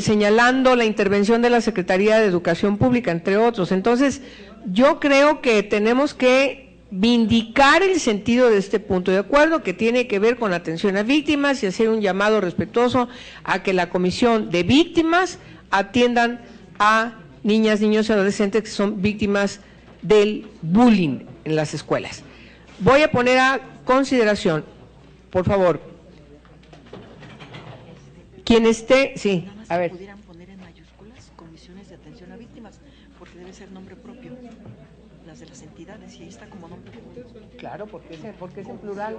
señalando la intervención de la Secretaría de Educación Pública, entre otros. Entonces, yo creo que tenemos que vindicar el sentido de este punto de acuerdo, que tiene que ver con la atención a víctimas, y hacer un llamado respetuoso a que la Comisión de Víctimas atiendan a niñas, niños y adolescentes que son víctimas del bullying en las escuelas. Voy a poner a consideración, por favor, quien esté, sí, a ver. Pudieran poner en mayúsculas comisiones de atención a víctimas, porque debe ser nombre propio, las de las entidades, y ahí está como nombre propio. Claro, porque es en plural.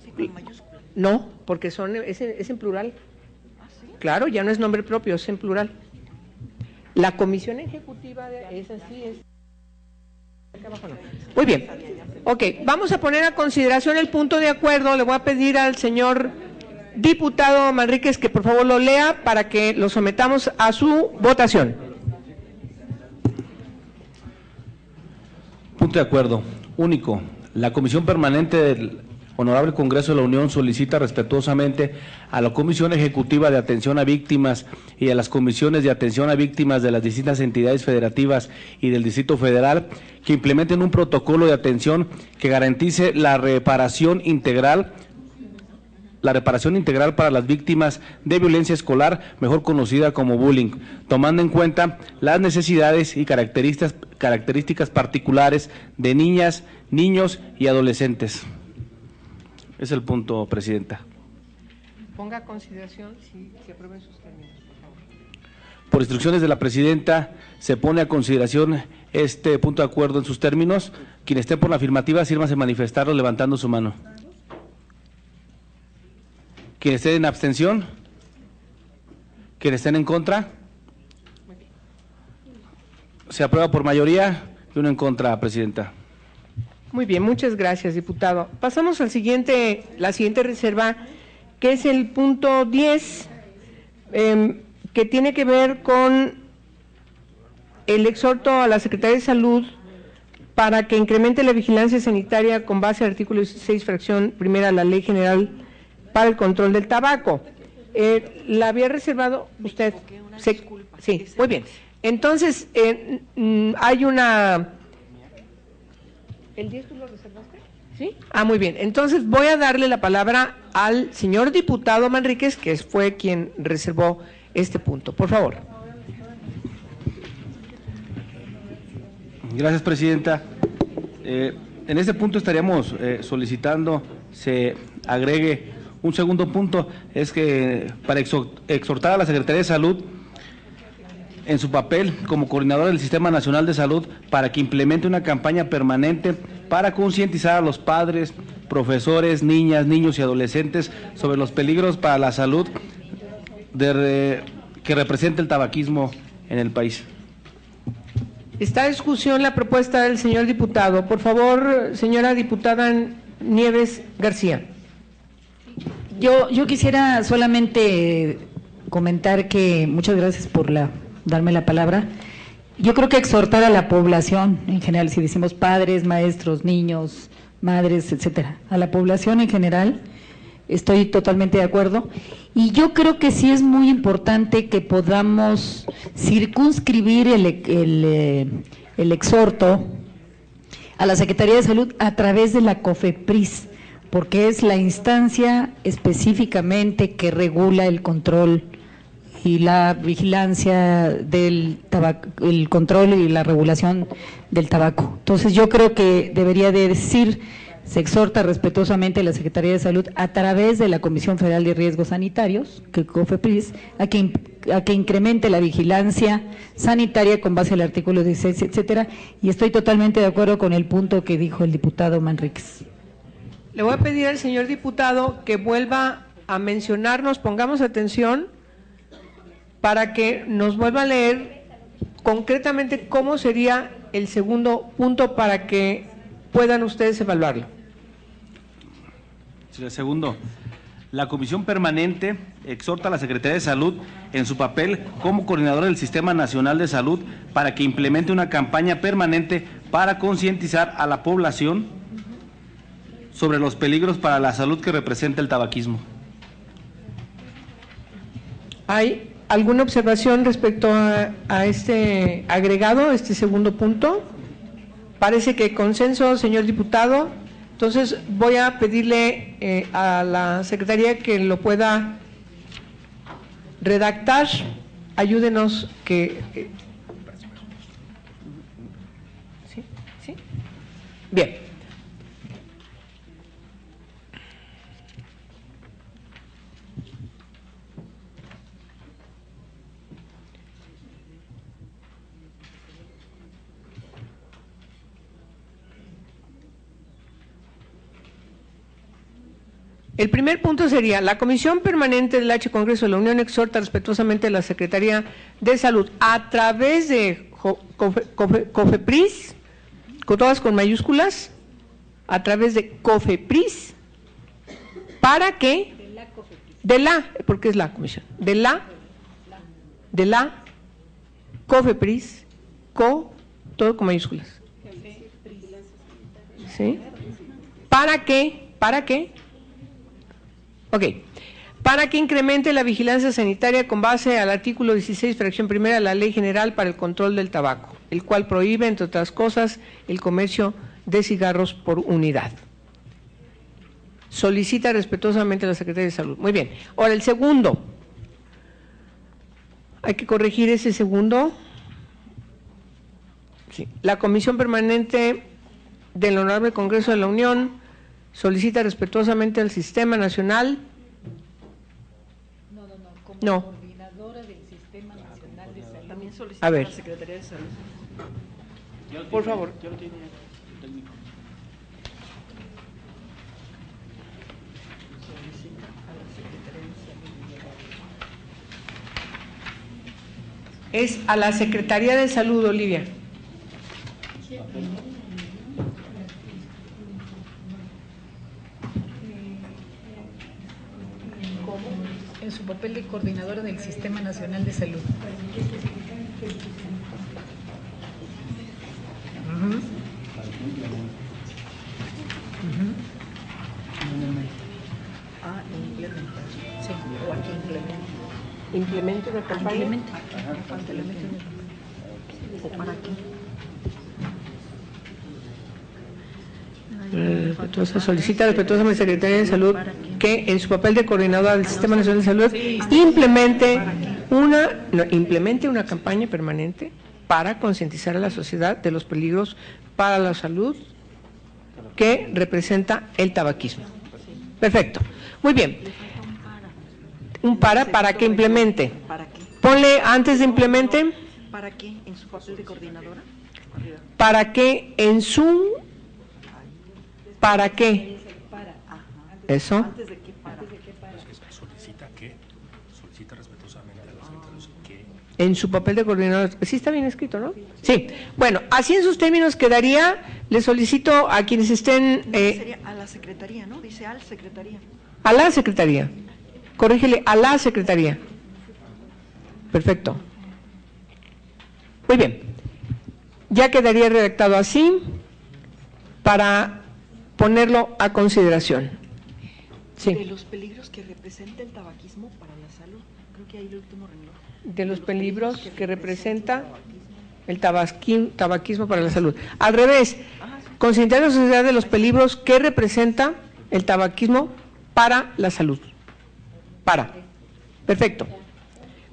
Sí, con mayúsculas. No, porque es en plural. ¿Ah, sí? Claro, ya no es nombre propio, es en plural. La comisión ejecutiva, esa sí es. Acá abajo no. Muy bien. Ok, vamos a poner a consideración el punto de acuerdo. Le voy a pedir al señor diputado Manríquez que por favor lo lea para que lo sometamos a su votación. Punto de acuerdo. Único. La Comisión Permanente del Honorable Congreso de la Unión solicita respetuosamente a la Comisión Ejecutiva de Atención a Víctimas y a las comisiones de atención a víctimas de las distintas entidades federativas y del Distrito Federal que implementen un protocolo de atención que garantice la reparación integral para las víctimas de violencia escolar, mejor conocida como bullying, tomando en cuenta las necesidades y características particulares de niñas, niños y adolescentes. Es el punto, Presidenta. Ponga a consideración si se aprueben sus términos, por favor. Por instrucciones de la Presidenta, se pone a consideración este punto de acuerdo en sus términos. Quien esté por la afirmativa, sírvase a manifestarlo levantando su mano. Quien esté en abstención, quien esté en contra, se aprueba por mayoría y uno en contra, Presidenta. Muy bien, muchas gracias, diputado. Pasamos al la siguiente reserva, que es el punto 10, que tiene que ver con el exhorto a la Secretaría de Salud para que incremente la vigilancia sanitaria con base al artículo 16, fracción primera de la Ley General para el Control del Tabaco. ¿La había reservado usted? Sí, muy bien. Entonces, hay una... ¿El 10 tú lo reservaste? ¿Sí? Muy bien. Entonces voy a darle la palabra al señor diputado Manríquez, que fue quien reservó este punto. Por favor. Gracias, Presidenta. En este punto estaríamos solicitando se agregue un segundo punto, es que para exhortar a la Secretaría de Salud en su papel como coordinadora del Sistema Nacional de Salud para que implemente una campaña permanente para concientizar a los padres, profesores, niñas, niños y adolescentes sobre los peligros para la salud que representa el tabaquismo en el país. Está a discusión la propuesta del señor diputado. Por favor, señora diputada Nieves García. Yo quisiera solamente comentar que, muchas gracias por darme la palabra. Yo creo que exhortar a la población en general, si decimos padres, maestros, niños, madres, etcétera, a la población en general, estoy totalmente de acuerdo. Y yo creo que sí es muy importante que podamos circunscribir el exhorto a la Secretaría de Salud a través de la COFEPRIS, porque es la instancia específicamente que regula el control y la vigilancia del tabaco, el control y la regulación del tabaco. Entonces yo creo que debería de decir, se exhorta respetuosamente a la Secretaría de Salud a través de la Comisión Federal de Riesgos Sanitarios, que COFEPRIS, a que incremente la vigilancia sanitaria con base al artículo 16, etcétera, y estoy totalmente de acuerdo con el punto que dijo el diputado Manríquez. Le voy a pedir al señor diputado que vuelva a mencionarnos, pongamos atención, para que nos vuelva a leer concretamente cómo sería el segundo punto para que puedan ustedes evaluarlo. Sí, el segundo. La Comisión Permanente exhorta a la Secretaría de Salud en su papel como coordinadora del Sistema Nacional de Salud para que implemente una campaña permanente para concientizar a la población sobre los peligros para la salud que representa el tabaquismo. ¿Hay alguna observación respecto a este agregado, este segundo punto? Parece que consenso, señor diputado. Entonces voy a pedirle a la Secretaría que lo pueda redactar. Ayúdenos que... ¿Sí? ¿Sí? Bien. El primer punto sería, la Comisión Permanente del H. Congreso de la Unión exhorta respetuosamente a la Secretaría de Salud a través de COFEPRIS, todas con mayúsculas, a través de COFEPRIS, para que, porque es la comisión, de la COFEPRIS, todo con mayúsculas, ¿sí? Para que ¿Para qué? Ok. Para que incremente la vigilancia sanitaria con base al artículo 16, fracción primera de la Ley General para el Control del Tabaco, el cual prohíbe, entre otras cosas, el comercio de cigarros por unidad. Solicita respetuosamente a la Secretaría de Salud. Muy bien. Ahora, el segundo. Hay que corregir ese segundo. Sí. La Comisión Permanente del Honorable Congreso de la Unión solicita respetuosamente al Sistema Nacional. No. Coordinadora del Sistema Nacional de Salud. También solicita A ver. la Secretaría de Salud. Por favor. Es a la Secretaría de Salud, Olivia. En su papel de coordinadora del Sistema Nacional de Salud. Implementar. Sí, o aquí Implemente una campaña. ¿O para qué? Solicita respetuosamente a la Secretaría de Salud que en su papel de coordinadora del Sistema Nacional de Salud implemente una campaña permanente para concientizar a la sociedad de los peligros para la salud que representa el tabaquismo. Perfecto. Muy bien. Un para que implemente. ¿Para qué? Ponle antes de implemente. ¿Para qué? ¿En su papel de coordinadora? Para que en su. ¿Para qué? Eso. ¿Antes de qué para? Solicita respetuosamente a los secretarios que. En su papel de coordinador. Sí está bien escrito, ¿no? Sí. Bueno, así en sus términos quedaría. Le solicito a quienes estén. Sería a la Secretaría, ¿no? Dice al Secretaría. A la Secretaría. Corrígele, a la Secretaría. Perfecto. Muy bien. Ya quedaría redactado así para ponerlo a consideración. Sí. De los peligros que representa el tabaquismo para la salud. Creo que ahí el último renglón. De los peligros que representa el tabaquismo para la salud. Al revés, concientizar a la sociedad de los peligros que representa el tabaquismo para la salud. Perfecto.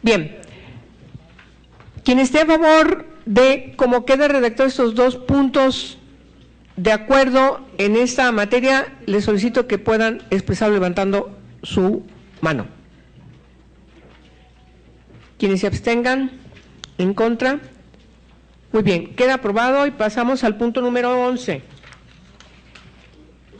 Bien. Quien esté a favor de cómo queda redactado estos dos puntos de acuerdo en esta materia, les solicito que puedan expresarlo levantando su mano. Quienes se abstengan, en contra. Muy bien, queda aprobado y pasamos al punto número 11.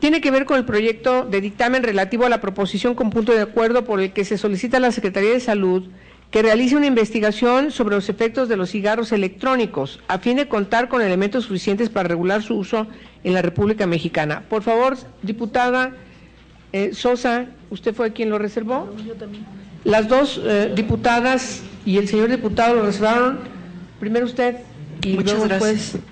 Tiene que ver con el proyecto de dictamen relativo a la proposición con punto de acuerdo por el que se solicita a la Secretaría de Salud que realice una investigación sobre los efectos de los cigarros electrónicos a fin de contar con elementos suficientes para regular su uso en la República Mexicana. Por favor, diputada Sosa, ¿usted fue quien lo reservó? Yo también. Las dos diputadas y el señor diputado lo reservaron. Primero usted y Muchas luego gracias. después.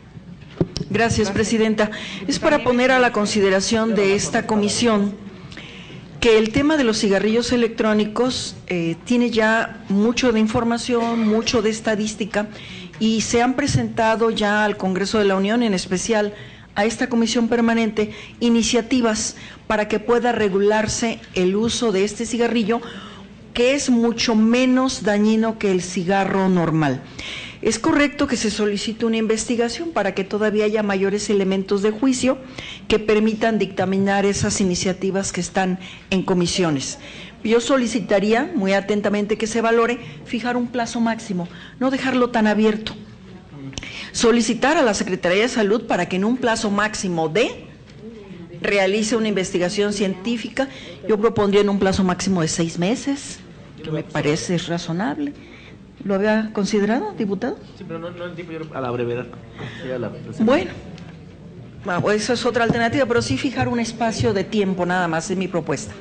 Gracias, Presidenta. Es para poner a la consideración de esta comisión que el tema de los cigarrillos electrónicos tiene ya mucho de información, mucho de estadística, y se han presentado ya al Congreso de la Unión, en especial a esta comisión permanente, iniciativas para que pueda regularse el uso de este cigarrillo, que es mucho menos dañino que el cigarro normal. Es correcto que se solicite una investigación para que todavía haya mayores elementos de juicio que permitan dictaminar esas iniciativas que están en comisiones. Yo solicitaría muy atentamente que se valore fijar un plazo máximo, no dejarlo tan abierto. Solicitar a la Secretaría de Salud para que en un plazo máximo realice una investigación científica. Yo propondría en un plazo máximo de 6 meses, que me parece razonable. ¿Lo había considerado, diputado? Sí, pero no en tiempo, a la brevedad. Bueno, esa es otra alternativa, pero sí fijar un espacio de tiempo nada más, es mi propuesta.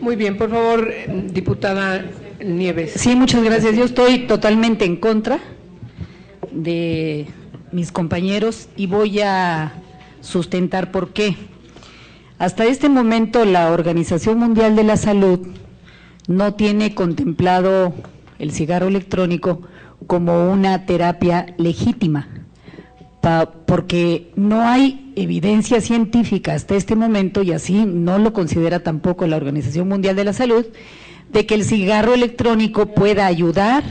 Muy bien, por favor, diputada Nieves. Sí, muchas gracias. Yo estoy totalmente en contra de mis compañeros y voy a sustentar por qué. Hasta este momento la Organización Mundial de la Salud no tiene contemplado el cigarro electrónico como una terapia legítima, porque no hay evidencia científica hasta este momento, y así no lo considera tampoco la Organización Mundial de la Salud, de que el cigarro electrónico pueda ayudar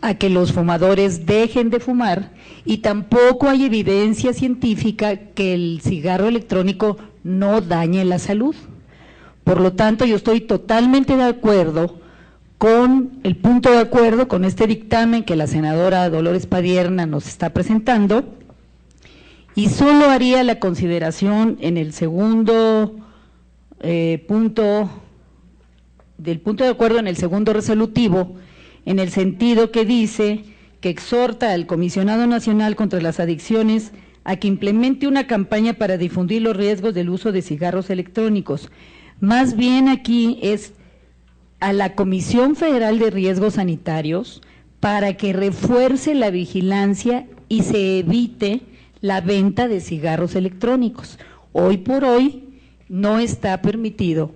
a que los fumadores dejen de fumar, y tampoco hay evidencia científica que el cigarro electrónico no dañe la salud. Por lo tanto, yo estoy totalmente de acuerdo con el punto de acuerdo con este dictamen que la senadora Dolores Padierna nos está presentando, y solo haría la consideración en el segundo punto del punto de acuerdo en el segundo resolutivo, en el sentido que dice que exhorta al Comisionado Nacional contra las Adicciones a que implemente una campaña para difundir los riesgos del uso de cigarros electrónicos. Más bien aquí es a la Comisión Federal de Riesgos Sanitarios para que refuerce la vigilancia y se evite la venta de cigarros electrónicos. Hoy por hoy no está permitido,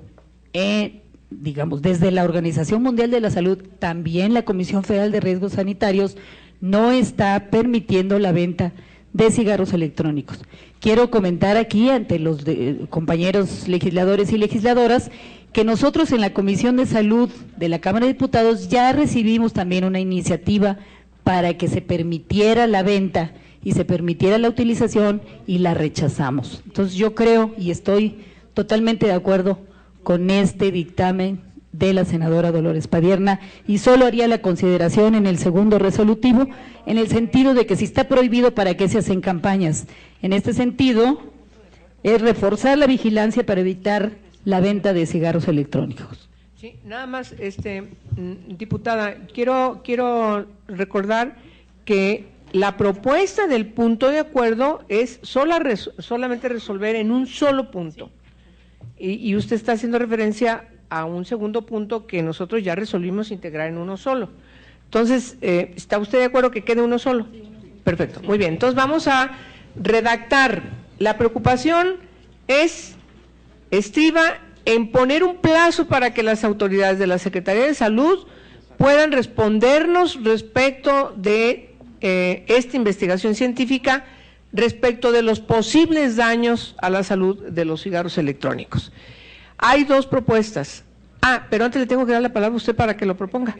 digamos, desde la Organización Mundial de la Salud, también la Comisión Federal de Riesgos Sanitarios no está permitiendo la venta de cigarros electrónicos. Quiero comentar aquí ante los compañeros legisladores y legisladoras que nosotros en la Comisión de Salud de la Cámara de Diputados ya recibimos también una iniciativa para que se permitiera la venta y se permitiera la utilización, y la rechazamos. Entonces yo creo y estoy totalmente de acuerdo con este dictamen de la senadora Dolores Padierna, y solo haría la consideración en el segundo resolutivo, en el sentido de que si está prohibido, ¿para qué se hacen campañas? En este sentido, es reforzar la vigilancia para evitar la venta de cigarros electrónicos. Sí, nada más, diputada, quiero recordar que la propuesta del punto de acuerdo es solamente resolver en un solo punto. Y usted está haciendo referencia a un segundo punto que nosotros ya resolvimos integrar en uno solo. Entonces, ¿está usted de acuerdo que quede uno solo? Perfecto, muy bien. Entonces vamos a redactar. La preocupación estriba en poner un plazo para que las autoridades de la Secretaría de Salud puedan respondernos respecto de esta investigación científica respecto de los posibles daños a la salud de los cigarros electrónicos. Hay dos propuestas. Pero antes le tengo que dar la palabra a usted para que lo proponga.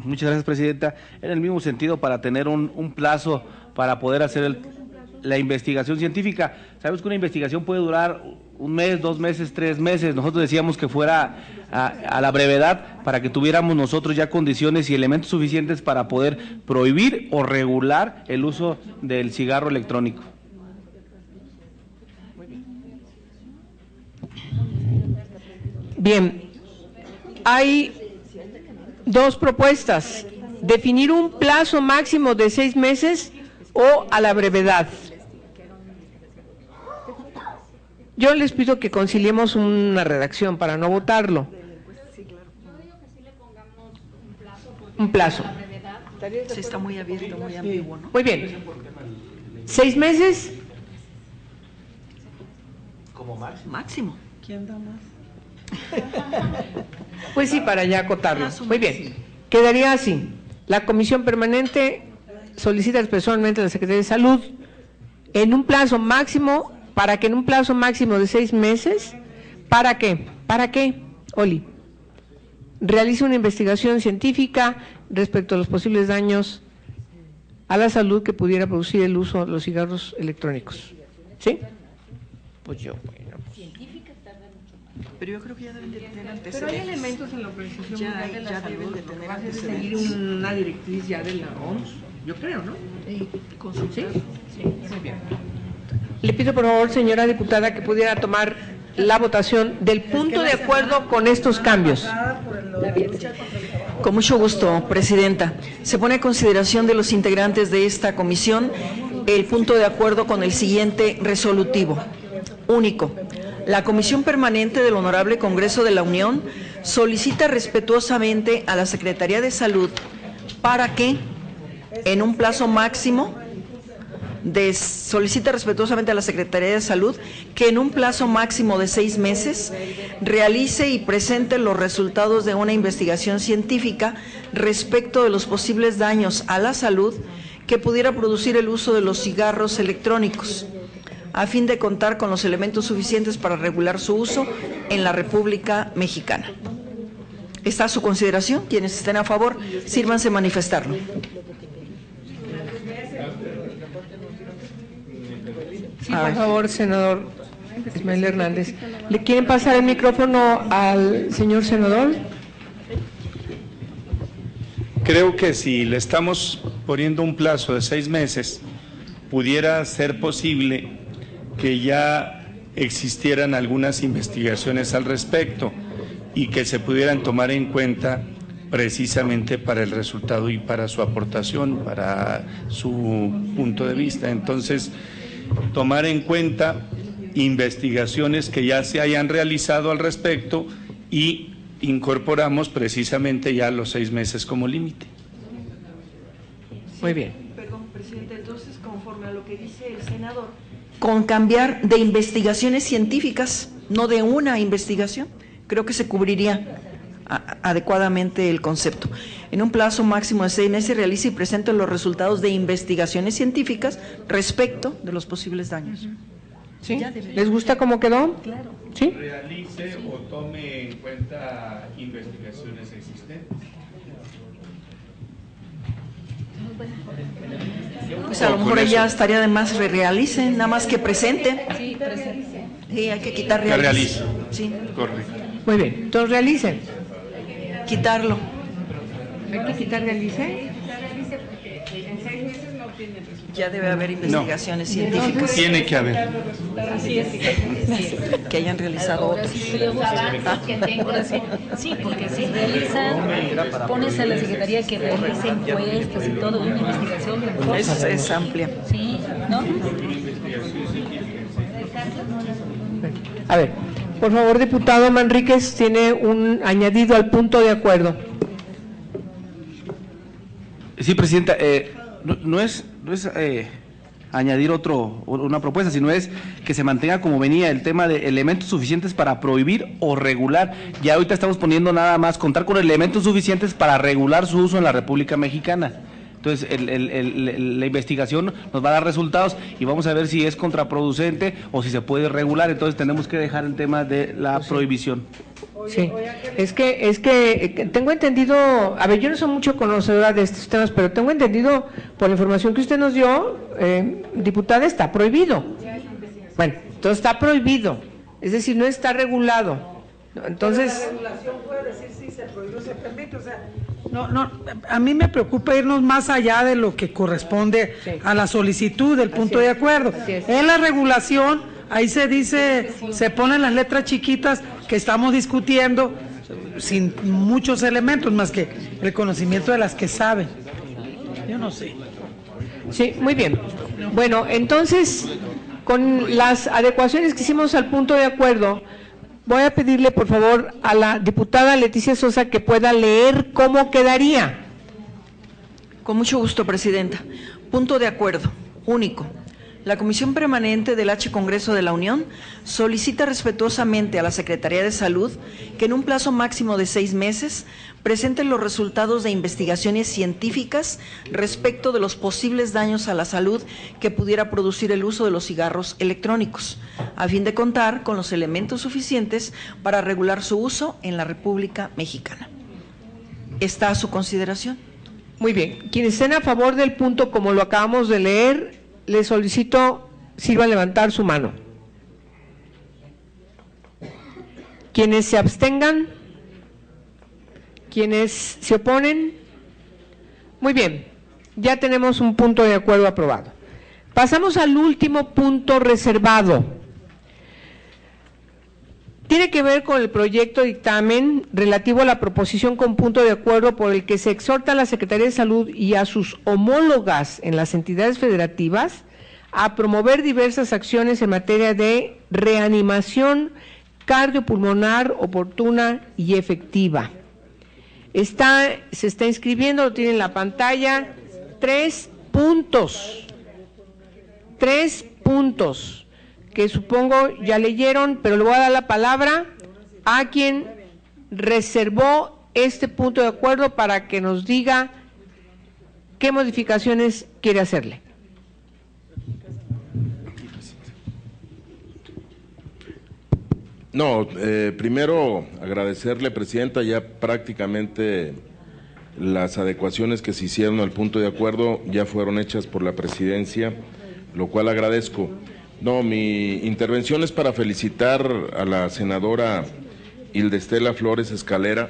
Muchas gracias, Presidenta. En el mismo sentido, para tener un plazo para poder hacer la investigación científica. Sabemos que una investigación puede durar 1 mes, 2 meses, 3 meses. Nosotros decíamos que fuera a la brevedad para que tuviéramos nosotros ya condiciones y elementos suficientes para poder prohibir o regular el uso del cigarro electrónico. Bien, hay dos propuestas: definir un plazo máximo de 6 meses o a la brevedad. Yo les pido que conciliemos una redacción para no votarlo. Un plazo. Sí, está muy abierto, muy ambiguo, ¿no? Muy bien. 6 meses. ¿Como máximo? Máximo. ¿Quién da más? Pues sí, para ya acotarlo. Muy bien. Quedaría así. La Comisión Permanente solicita expresamente a la Secretaría de Salud en un plazo máximo, para que en un plazo máximo de 6 meses, ¿para qué? ¿Para qué, Oli? Realice una investigación científica respecto a los posibles daños a la salud que pudiera producir el uso de los cigarros electrónicos. ¿Sí? Pues yo, bueno. Pero yo creo que ya deben de tener antecedentes. Pero hay elementos en la Organización Mundial de la Salud, deben de tener va a ser antecedentes. seguir una directriz ya de la OMS, yo creo, ¿no? Consultar. Sí, muy bien. Le pido por favor, señora diputada, que pudiera tomar la votación del punto de acuerdo con estos cambios. Con mucho gusto, Presidenta. Se pone a consideración de los integrantes de esta comisión el punto de acuerdo con el siguiente resolutivo. Único. La Comisión Permanente del Honorable Congreso de la Unión solicita respetuosamente a la Secretaría de Salud para que, en un plazo máximo solicita respetuosamente a la Secretaría de Salud que en un plazo máximo de 6 meses realice y presente los resultados de una investigación científica respecto de los posibles daños a la salud que pudiera producir el uso de los cigarros electrónicos, a fin de contar con los elementos suficientes para regular su uso en la República Mexicana. Está a su consideración. Quienes estén a favor, sírvanse manifestarlo. Sí, por favor, senador Ismael Hernández. ¿Le quieren pasar el micrófono al señor senador? Creo que si le estamos poniendo un plazo de 6 meses, pudiera ser posible que ya existieran algunas investigaciones al respecto y que se pudieran tomar en cuenta precisamente para el resultado y para su aportación, para su punto de vista. Entonces, tomar en cuenta investigaciones que ya se hayan realizado al respecto y incorporamos precisamente ya los 6 meses como límite. Muy bien. Perdón, presidente, entonces, conforme a lo que dice el senador, con cambiar de investigaciones científicas, no de una investigación, creo que se cubriría adecuadamente el concepto. En un plazo máximo de 6 meses realice y presente los resultados de investigaciones científicas respecto de los posibles daños. ¿Sí? ¿Les gusta cómo quedó? Claro. ¿Sí? Realice o tome en cuenta investigaciones existentes. Pues a lo mejor ella estaría de más realice, nada más que presente. Sí, presente. Sí, hay que quitar Que realice. Sí. Correcto. Muy bien. Entonces realicen. Quitarlo. ¿Hay que quitar realice? Ya debe haber investigaciones científicas. Tiene que haber. Que hayan realizado otros. Sí, porque si realiza, pones a la Secretaría que realice encuestas y todo, una investigación. Es amplia. Sí, ¿no? A ver, por favor, diputado Manríquez, tiene un añadido al punto de acuerdo. Sí, presidenta, no es añadir una propuesta, sino es que se mantenga como venía el tema de elementos suficientes para prohibir o regular. Ya ahorita estamos poniendo nada más contar con elementos suficientes para regular su uso en la República Mexicana. Entonces, la investigación nos va a dar resultados y vamos a ver si es contraproducente o si se puede regular. Entonces, tenemos que dejar el tema de la prohibición. Sí, es que tengo entendido, a ver, yo no soy mucho conocedora de estos temas, pero tengo entendido por la información que usted nos dio, diputada, está prohibido. Bueno, entonces está prohibido, es decir, no está regulado. Entonces, la regulación puede decir si se prohíbe o se permite, o sea, no, a mí me preocupa irnos más allá de lo que corresponde a la solicitud del punto de acuerdo. En la regulación, ahí se dice, se ponen las letras chiquitas que estamos discutiendo sin muchos elementos más que el conocimiento de las que saben. Yo no sé. sí, muy bien. Bueno, entonces, con las adecuaciones que hicimos al punto de acuerdo, voy a pedirle, por favor, a la diputada Leticia Sosa que pueda leer cómo quedaría. Con mucho gusto, presidenta. Punto de acuerdo, único. La Comisión Permanente del H. Congreso de la Unión solicita respetuosamente a la Secretaría de Salud que en un plazo máximo de 6 meses presente los resultados de investigaciones científicas respecto de los posibles daños a la salud que pudiera producir el uso de los cigarros electrónicos, a fin de contar con los elementos suficientes para regular su uso en la República Mexicana. ¿Está a su consideración? Muy bien. Quienes estén a favor del punto como lo acabamos de leer, les solicito sirvan levantar su mano. Quienes se abstengan, quienes se oponen, muy bien, ya tenemos un punto de acuerdo aprobado. Pasamos al último punto reservado. Tiene que ver con el proyecto de dictamen relativo a la proposición con punto de acuerdo por el que se exhorta a la Secretaría de Salud y a sus homólogas en las entidades federativas a promover diversas acciones en materia de reanimación cardiopulmonar oportuna y efectiva. Se está inscribiendo, lo tiene en la pantalla, 3 puntos. 3 puntos que supongo ya leyeron, pero le voy a dar la palabra a quien reservó este punto de acuerdo para que nos diga qué modificaciones quiere hacerle. No, primero agradecerle, Presidenta, ya prácticamente las adecuaciones que se hicieron al punto de acuerdo ya fueron hechas por la Presidencia, lo cual agradezco. No, mi intervención es para felicitar a la senadora Hilda Estela Flores Escalera.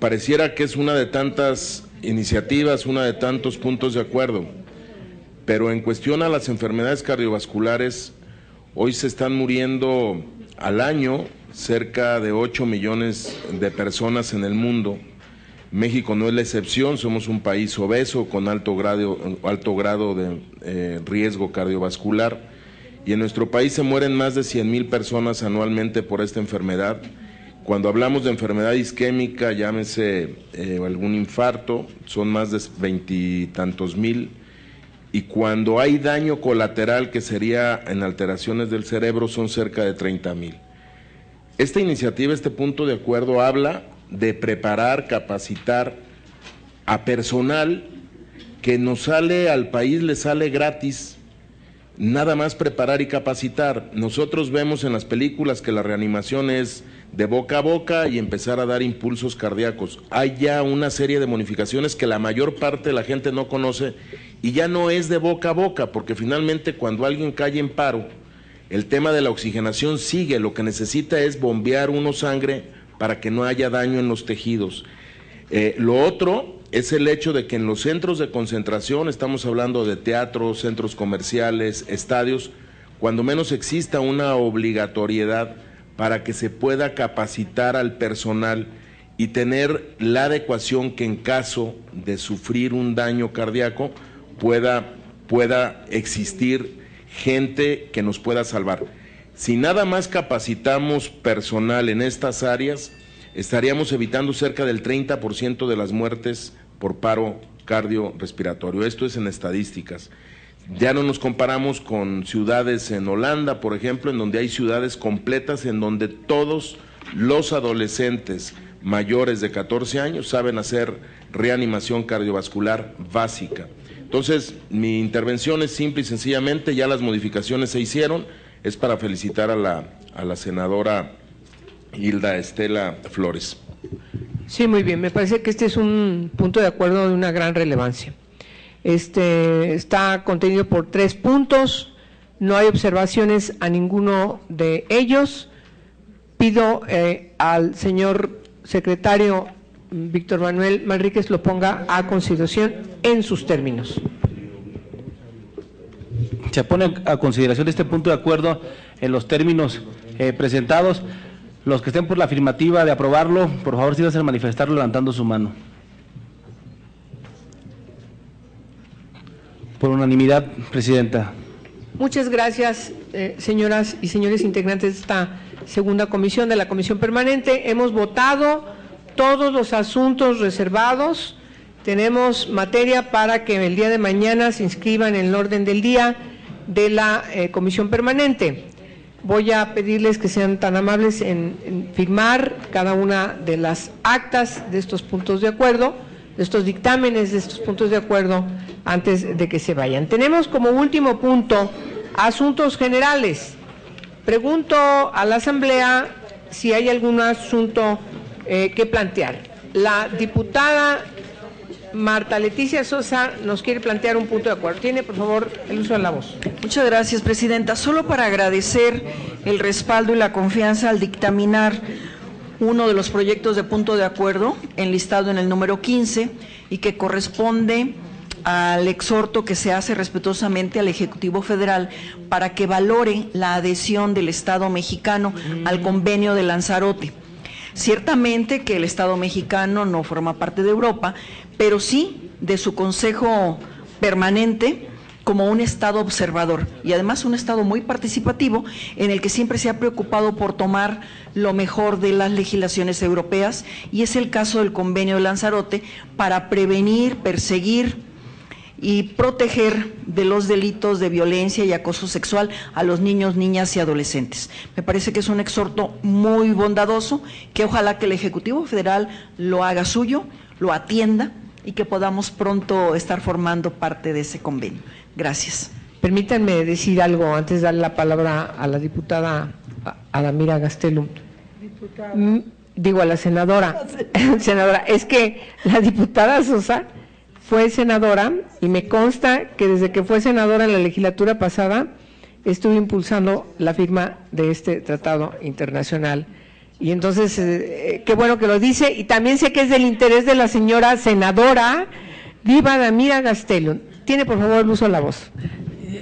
Pareciera que es una de tantas iniciativas, una de tantos puntos de acuerdo, pero en cuestión a las enfermedades cardiovasculares, hoy se están muriendo al año cerca de 8 millones de personas en el mundo. México no es la excepción, somos un país obeso con alto grado de riesgo cardiovascular, y en nuestro país se mueren más de 100,000 personas anualmente por esta enfermedad. Cuando hablamos de enfermedad isquémica, llámese algún infarto, son más de 20 y tantos mil, y cuando hay daño colateral, que sería en alteraciones del cerebro, son cerca de 30,000. Esta iniciativa, este punto de acuerdo, habla de preparar, capacitar a personal que nos sale al país, le sale gratis, nada más preparar y capacitar. Nosotros vemos en las películas que la reanimación es de boca a boca y empezar a dar impulsos cardíacos. Hay ya una serie de modificaciones que la mayor parte de la gente no conoce y ya no es de boca a boca, porque finalmente cuando alguien cae en paro, el tema de la oxigenación sigue, lo que necesita es bombear uno sangre para que no haya daño en los tejidos. Lo otro es el hecho de que en los centros de concentración, estamos hablando de teatros, centros comerciales, estadios, cuando menos exista una obligatoriedad para que se pueda capacitar al personal y tener la adecuación que en caso de sufrir un daño cardíaco pueda existir gente que nos pueda salvar. Si nada más capacitamos personal en estas áreas, estaríamos evitando cerca del 30% de las muertes por paro cardiorrespiratorio. Esto es en estadísticas. Ya no nos comparamos con ciudades en Holanda, por ejemplo, en donde hay ciudades completas en donde todos los adolescentes mayores de 14 años saben hacer reanimación cardiovascular básica. Entonces, mi intervención es simple y sencillamente, ya las modificaciones se hicieron, es para felicitar a la senadora Hilda Estela Flores. Sí, muy bien, me parece que este es un punto de acuerdo de una gran relevancia. Está contenido por 3 puntos, no hay observaciones a ninguno de ellos. Pido al señor secretario Víctor Manuel Manríquez lo ponga a consideración en sus términos. Se pone a consideración este punto de acuerdo en los términos presentados. Los que estén por la afirmativa de aprobarlo, por favor, síganse a manifestarlo levantando su mano. Por unanimidad, Presidenta. Muchas gracias, señoras y señores integrantes de esta segunda comisión de la Comisión Permanente. Hemos votado todos los asuntos reservados. Tenemos materia para que el día de mañana se inscriban en el orden del día de la Comisión Permanente. Voy a pedirles que sean tan amables en firmar cada una de las actas de estos puntos de acuerdo, de estos dictámenes de estos puntos de acuerdo, antes de que se vayan. Tenemos como último punto asuntos generales. Pregunto a la Asamblea si hay algún asunto que plantear. La diputada Marta Leticia Sosa nos quiere plantear un punto de acuerdo. Tiene, por favor, el uso de la voz. Muchas gracias, Presidenta. Solo para agradecer el respaldo y la confianza al dictaminar uno de los proyectos de punto de acuerdo enlistado en el número 15 y que corresponde al exhorto que se hace respetuosamente al Ejecutivo Federal para que valore la adhesión del Estado mexicano al convenio de Lanzarote. Ciertamente que el Estado mexicano no forma parte de Europa, pero sí de su Consejo Permanente como un Estado observador y además un Estado muy participativo en el que siempre se ha preocupado por tomar lo mejor de las legislaciones europeas, y es el caso del convenio de Lanzarote para prevenir, perseguir y proteger de los delitos de violencia y acoso sexual a los niños, niñas y adolescentes. Me parece que es un exhorto muy bondadoso, que ojalá que el Ejecutivo Federal lo haga suyo, lo atienda y que podamos pronto estar formando parte de ese convenio. Gracias. Permítanme decir algo antes de darle la palabra a la diputada Adamira Gastelum. Digo, a la senadora. Senadora, es que la diputada Sosa fue senadora y me consta que desde que fue senadora en la legislatura pasada estuvo impulsando la firma de este tratado internacional. Y entonces, qué bueno que lo dice, y también sé que es del interés de la señora senadora Diva Adamira Gastelum. Tiene, por favor, el uso de la voz.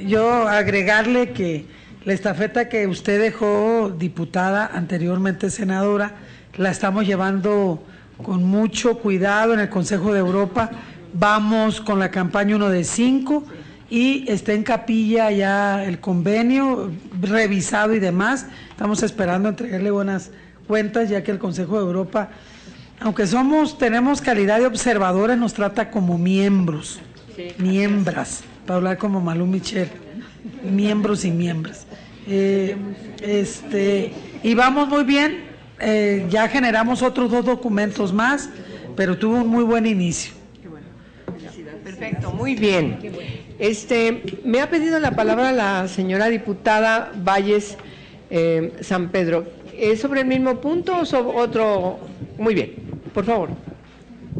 Yo agregarle que la estafeta que usted dejó, diputada, anteriormente senadora, la estamos llevando con mucho cuidado en el Consejo de Europa. Vamos con la campaña 1 de 5 y está en capilla ya el convenio revisado y demás. Estamos esperando entregarle buenas cuentas, ya que el Consejo de Europa, aunque tenemos calidad de observadores, nos trata como miembros, miembras, para hablar como Malú Michel, miembros y miembros. Y vamos muy bien, ya generamos otros 2 documentos más, pero tuvo un muy buen inicio. Perfecto, muy bien. Me ha pedido la palabra la señora diputada Valles San Pedro. ¿Es sobre el mismo punto o sobre otro? Muy bien, por favor.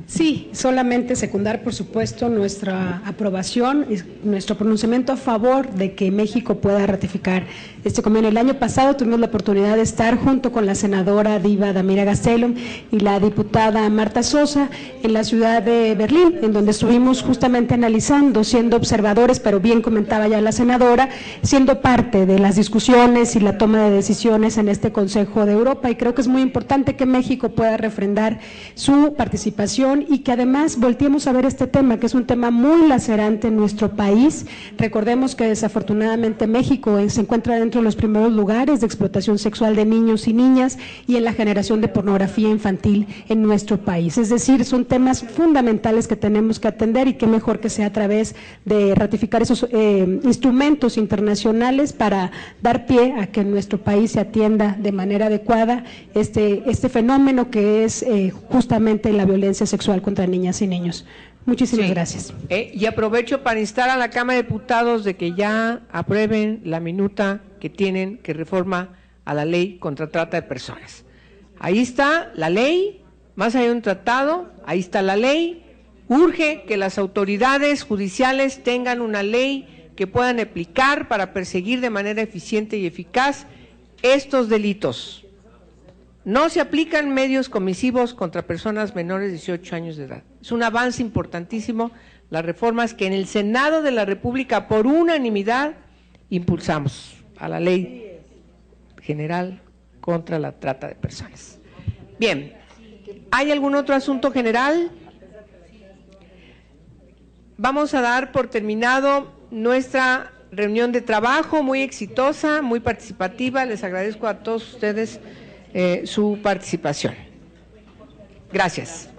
Sí, solamente secundar, por supuesto, nuestra aprobación y nuestro pronunciamiento a favor de que México pueda ratificar este convenio. El año pasado tuvimos la oportunidad de estar junto con la senadora Diva Adamira Gastelum y la diputada Marta Sosa en la ciudad de Berlín, en donde estuvimos justamente analizando, siendo observadores, pero bien comentaba ya la senadora, siendo parte de las discusiones y la toma de decisiones en este Consejo de Europa, y creo que es muy importante que México pueda refrendar su participación y que además volteemos a ver este tema, que es un tema muy lacerante en nuestro país. Recordemos que desafortunadamente México se encuentra dentro de los primeros lugares de explotación sexual de niños y niñas y en la generación de pornografía infantil en nuestro país. Es decir, son temas fundamentales que tenemos que atender, y qué mejor que sea a través de ratificar esos instrumentos internacionales para dar pie a que en nuestro país se atienda de manera adecuada este fenómeno que es justamente la violencia sexual contra niñas y niños. Muchísimas gracias. Y aprovecho para instar a la Cámara de Diputados de que ya aprueben la minuta que tienen, que reforma a la ley contra trata de personas. Ahí está la ley, más allá de un tratado, ahí está la ley. Urge que las autoridades judiciales tengan una ley que puedan aplicar para perseguir de manera eficiente y eficaz estos delitos. No se aplican medios comisivos contra personas menores de 18 años de edad. Es un avance importantísimo las reformas que en el Senado de la República por unanimidad impulsamos a la Ley General contra la Trata de Personas. Bien, ¿hay algún otro asunto general? Vamos a dar por terminado nuestra reunión de trabajo, muy exitosa, muy participativa. Les agradezco a todos ustedes su participación. Gracias.